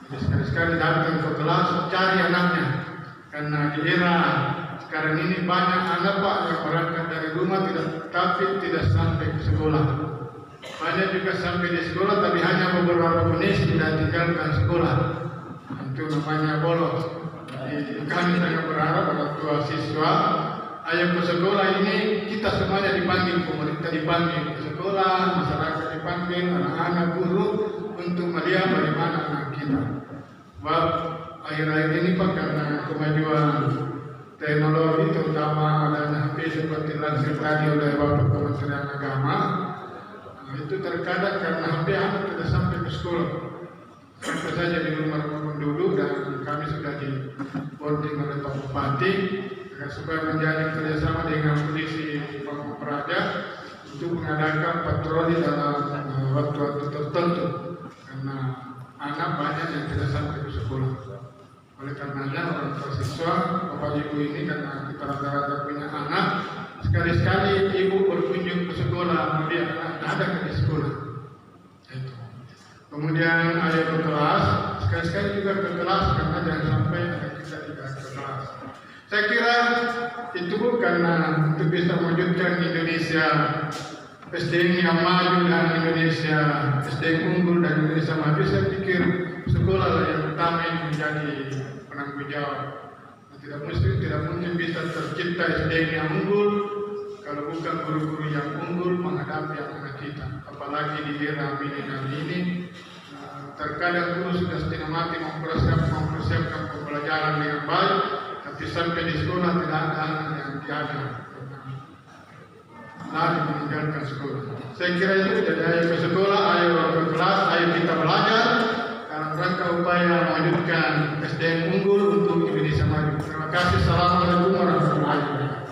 Jadi sekali-sekali datang ke kelas, cari anaknya, karena di era sekarang ini banyak anak Pak yang berangkat dari rumah tapi tidak sampai ke sekolah. Banyak juga sampai di sekolah tapi hanya beberapa menit sudah tinggalkan sekolah. Itu namanya bolos. Jadi kami sangat berharap orang tua siswa, ayo ke sekolah ini kita semuanya dipanggil, pemerintah dipanggil ke sekolah, masyarakat dipanggil, anak-anak guru untuk melihat bagaimana anak kita. Sebab akhir-akhir ini Pak, karena kemajuan teknologi terutama adanya HP seperti lansir tadi oleh Bapak Kementerian Agama, itu terkadang karena HP anak tidak sampai ke sekolah, sampai saja di rumah-rumah penduduk, dan kami sudah di boarding oleh Pak Bupati supaya menjalin kerjasama dengan polisi Pamung Praja untuk mengadakan patroli dalam waktu-waktu tertentu, karena anak banyak yang tidak sampai ke sekolah. Oleh karenanya orang tua siswa, Bapak Ibu ini karena kita rata-rata punya anak, sekali-sekali ibu berkunjung ke sekolah, melihat anak ada ke sekolah. Itu. Kemudian ayo ke kelas, sekali-sekali juga ke kelas, karena jangan sampai anak kita tidak ke kelas. Saya kira itu bukan untuk bisa mewujudkan Indonesia SDM yang maju dan Indonesia SDM unggul dan Indonesia maju. Saya pikir sekolah yang utama ini menjadi penanggung jawab. Tidak mungkin bisa tercipta SDM yang unggul kalau bukan guru-guru yang unggul menghadapi anak kita. Apalagi di era milenial ini, terkadang guru sudah setengah mati mempersiapkan pembelajaran dengan baik, tapi sampai di sekolah tidak ada anak yang diajar, lari meninggalkan sekolah. Saya kira itu, jadi ayo ke sekolah, ayo ke kelas, ayo kita belajar dalam rangka upaya mewujudkan SDM unggul untuk Indonesia maju. Terima kasih. Assalamualaikum warahmatullahi wabarakatuh.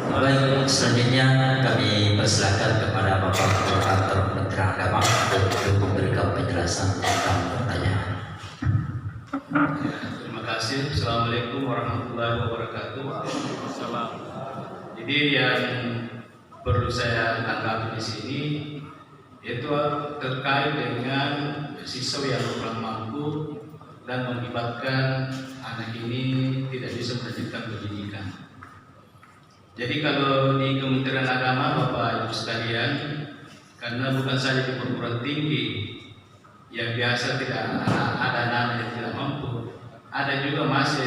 Baik, selanjutnya kami persilakan kepada Bapak Koordinator Kementerian Agama untuk memberikan penjelasan tentang pertanyaan. Terima kasih. Assalamualaikum warahmatullahi wabarakatuh. Salam. Jadi yang perlu saya tanggapi di sini itu terkait dengan siswa yang kurang mampu dan mengakibatkan anak ini tidak bisa melanjutkan pendidikan. Jadi kalau di Kementerian Agama, Bapak Ibu sekalian, karena bukan saja di perguruan tinggi yang biasa tidak ada anak yang tidak mampu, ada juga masih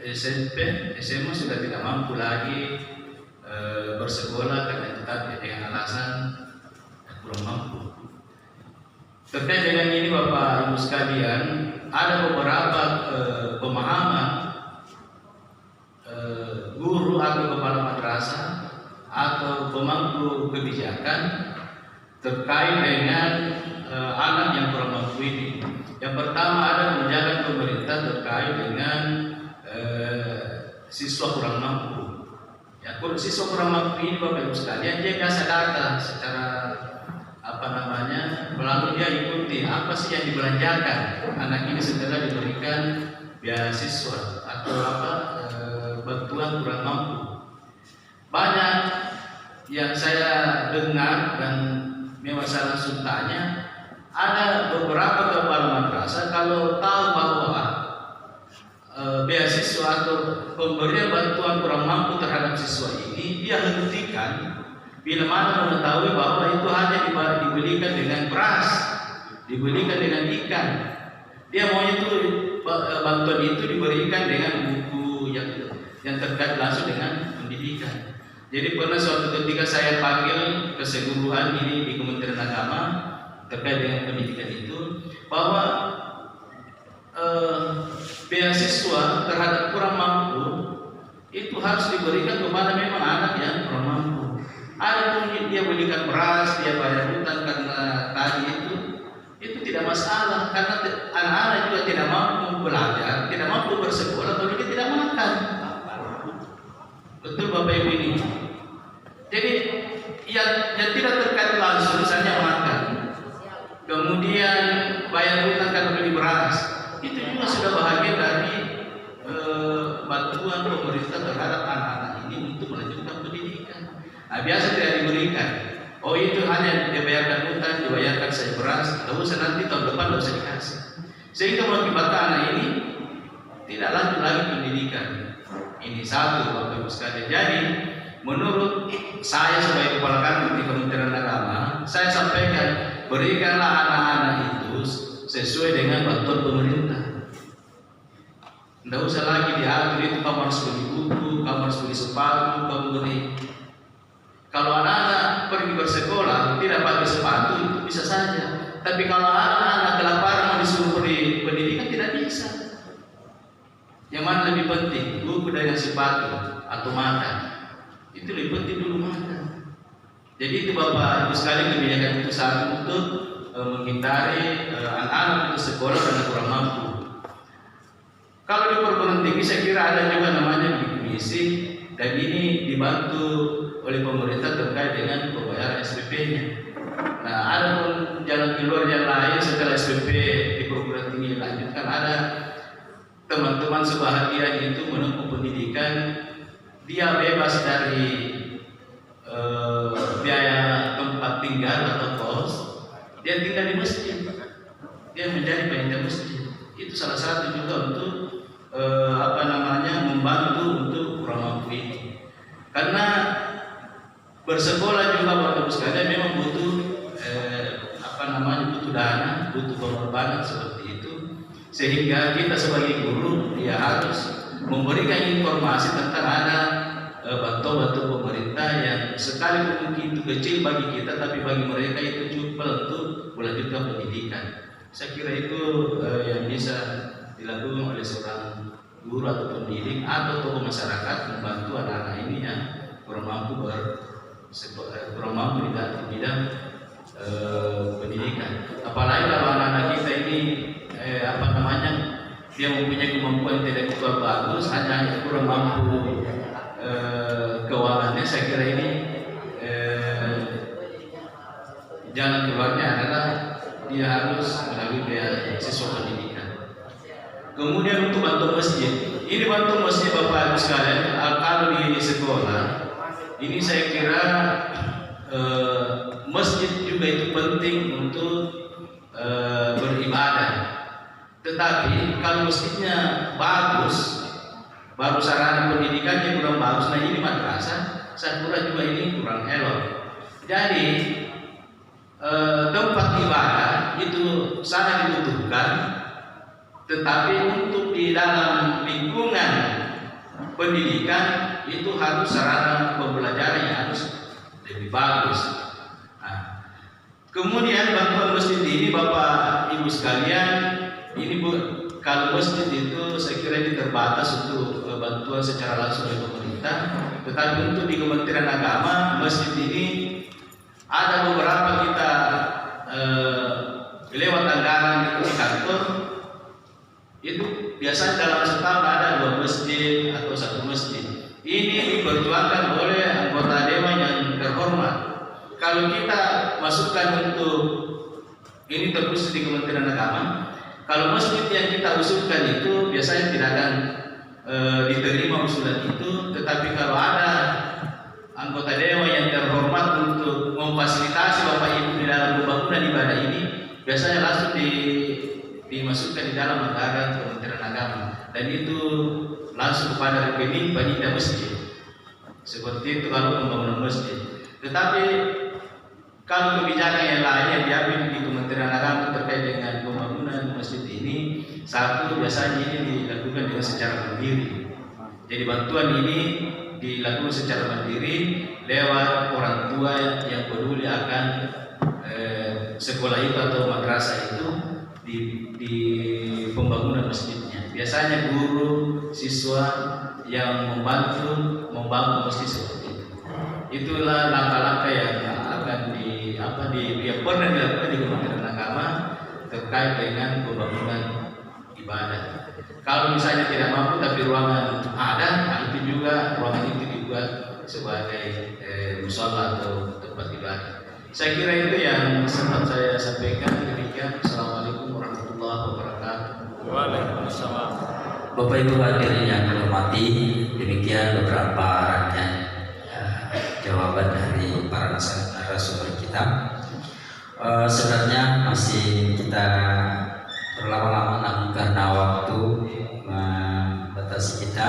SMP, SMA sudah tidak mampu lagi bersekolah karena itu tadi dengan alasan kurang mampu. Terkait dengan ini Bapak Ibu sekalian, ada beberapa pemahaman guru atau kepala madrasah atau pemangku kebijakan terkait dengan anak yang kurang mampu ini. Yang pertama ada kebijakan pemerintah terkait dengan siswa kurang mampu. Ya, siswa kurang mampu ini Bapak Ibu sekalian, dia biasa datang secara melalui dia ikuti apa sih yang dibelanjakan anak ini setelah diberikan beasiswa atau bantuan kurang mampu. Banyak yang saya dengar dan memang saya langsung tanya, ada beberapa kepala madrasah kalau tahu bahwa beasiswa atau pemberian bantuan kurang mampu terhadap siswa ini, dia hentikan bila mana mengetahui bahwa itu hanya dibelikan dengan beras, dibelikan dengan ikan. Dia maunya itu bantuan itu diberikan dengan buku yang yang terkait langsung dengan pendidikan. Jadi pernah suatu ketika saya panggil keseluruhan ini di Kementerian Agama terkait dengan pendidikan itu, bahwa beasiswa terhadap kurang mampu itu harus diberikan kepada memang anak yang kurang mampu. Ada pun dia belikan beras, dia bayar hutang karena tadi itu tidak masalah, karena anak-anak juga tidak mampu belajar, tidak mampu bersekolah kalau dia tidak makan. Betul Bapak Ibu ini. Jadi yang tidak terkait langsung misalnya makan, kemudian bayar hutang karena beli beras, itu juga sudah bahagian dari bantuan pemerintah terhadap anak-anak ini untuk melanjutkan pendidikan. Nah, biasa tidak diberikan. Oh, itu hanya dibayarkan hutang, dibayarkan saya beras, tidak usah, nanti tahun depan tidak usah dikasih. Sehingga mengakibatkan anak ini tidak lanjut lagi pendidikan. Ini satu Bapak Ibu sekalian. Jadi menurut saya sebagai kepala kantor di Kementerian Agama, saya sampaikan berikanlah anak-anak itu sesuai dengan bantuan pemerintah. Tidak usah lagi diatur itu kamu harus beli buku, kamu harus beli sepatu, kamu beli. Kalau anak-anak pergi bersekolah tidak pakai sepatu itu bisa saja. Tapi kalau anak-anak kelaparan mau disuruh beli pendidikan tidak bisa. Yang mana lebih penting, buku dengan sepatu atau makan? Itu lebih penting dulu makan. Jadi itu Bapak Ibu sekalian, kebijakan itu satu untuk menghindari anak-anak itu sekolah karena kurang mampu. Kalau di perguruan tinggi saya kira ada juga namanya misi, dan ini dibantu oleh pemerintah terkait dengan pembayaran SPP-nya. Nah, ada pun jalan keluar yang lain setelah SPP di perguruan tinggi lanjutkan, ada teman-teman sebahagia itu menempuh pendidikan, dia bebas dari biaya tempat tinggal atau kos, dia tinggal di masjid, dia menjadi panitia masjid. Itu salah satu juga untuk membantu untuk kurang mampu ini. Karena bersekolah juga Bapak Ibu sekalian memang butuh butuh dana, butuh pengorbanan seperti itu. Sehingga kita sebagai guru ya harus memberikan informasi tentang ada bantuan-bantuan pemerintah yang sekalipun mungkin itu kecil bagi kita, tapi bagi mereka itu cukup untuk melanjutkan pendidikan. Saya kira itu yang bisa dilakukan oleh seorang guru atau pendidik atau tokoh masyarakat membantu anak-anak ini yang kurang mampu di bidang pendidikan. Apalagi kalau anak-anak kita ini dia mempunyai kemampuan intelektual bagus, hanya kurang mampu keuangannya. Saya kira ini jalan keluarnya adalah dia harus melalui beasiswa pendidikan. Kemudian untuk bantuan masjid, ini bantuan masjid Bapak Ibu sekalian, kalau di sekolah ini saya kira masjid juga itu penting untuk beribadah. Tetapi kalau masjidnya bagus, baru sarana pendidikannya kurang bagus, nah ini madrasah, saya kira juga ini kurang elok. Jadi tempat ibadah itu sangat dibutuhkan, tetapi untuk di dalam lingkungan pendidikan itu harus sarana pembelajaran yang harus lebih bagus. Nah, kemudian bantuan masjid ini Bapak Ibu sekalian, ini kalau masjid itu saya kira ini terbatas untuk bantuan secara langsung dari pemerintah, tetapi untuk di Kementerian Agama masjid ini ada beberapa kita lewat anggaran di kantor itu biasanya dalam setahun ada 2 masjid atau 1 masjid. Ini diperjuangkan oleh anggota dewan yang terhormat. Kalau kita masukkan untuk ini terkhusus di Kementerian Agama, kalau masjid yang kita usulkan itu biasanya tidak akan diterima usulan itu, tetapi kalau ada anggota dewan yang terhormat untuk memfasilitasi Bapak Ibu di dalam pembangunan ibadah ini, biasanya langsung dimasukkan di dalam anggaran Kementerian Agama, dan itu langsung kepada rekening panitia masjid. Seperti itu kalau pembangunan masjid. Tetapi kalau kebijakan yang lain yang diambil di Kementerian Agama terkait dengan pembangunan masjid ini, satu biasanya ini dilakukan dengan secara mandiri. Jadi bantuan ini dilakukan secara mandiri lewat orang tua yang peduli akan sekolah itu atau madrasah itu di pembangunan masjidnya. Biasanya guru, siswa yang membangun masjid seperti itu. Itulah langkah-langkah yang akan yang pernah dilakukan di Kementerian Agama terkait dengan pembangunan ibadah. Kalau misalnya tidak mampu tapi ruangan ada, nah itu juga ruangan itu dibuat sebagai mushola atau tempat ibadah. Saya kira itu yang sempat saya sampaikan. Demikian. Assalamualaikum warahmatullahi wabarakatuh. Waalaikumsalam. Bapak Ibu hadirin yang kami hormati, demikian beberapa rangkaian jawaban dari para narasumber kita. Sebenarnya masih kita berlama-lama, namun karena waktu membatasi kita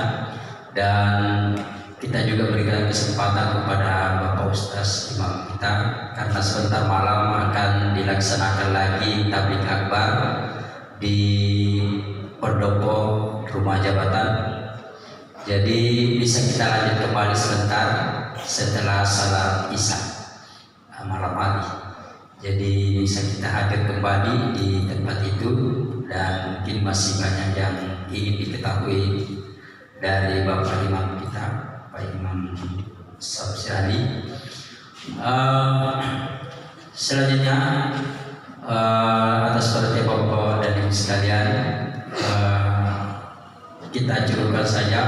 dan kita juga berikan kesempatan kepada Bapak Ustaz Imam kita, karena sebentar malam akan dilaksanakan lagi tabligh akbar di pendopo rumah jabatan. Jadi bisa kita lanjut kembali sebentar setelah salat isya malam hari. Jadi bisa kita hadir kembali di tempat itu, dan mungkin masih banyak yang ingin diketahui dari Bapak Imam kita, Pak Imam Sabsyari. Selanjutnya atas perhatian Bapak dan Ibu sekalian, kita ajukan saja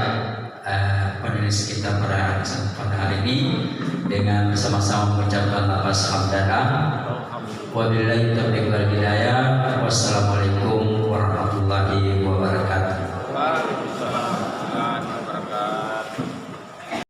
panelis kita pada hari ini dengan bersama-sama mengucapkan lafaz hamdalah. Wabillahi taufiq wal hidayah. Wassalamualaikum warahmatullahi wabarakatuh.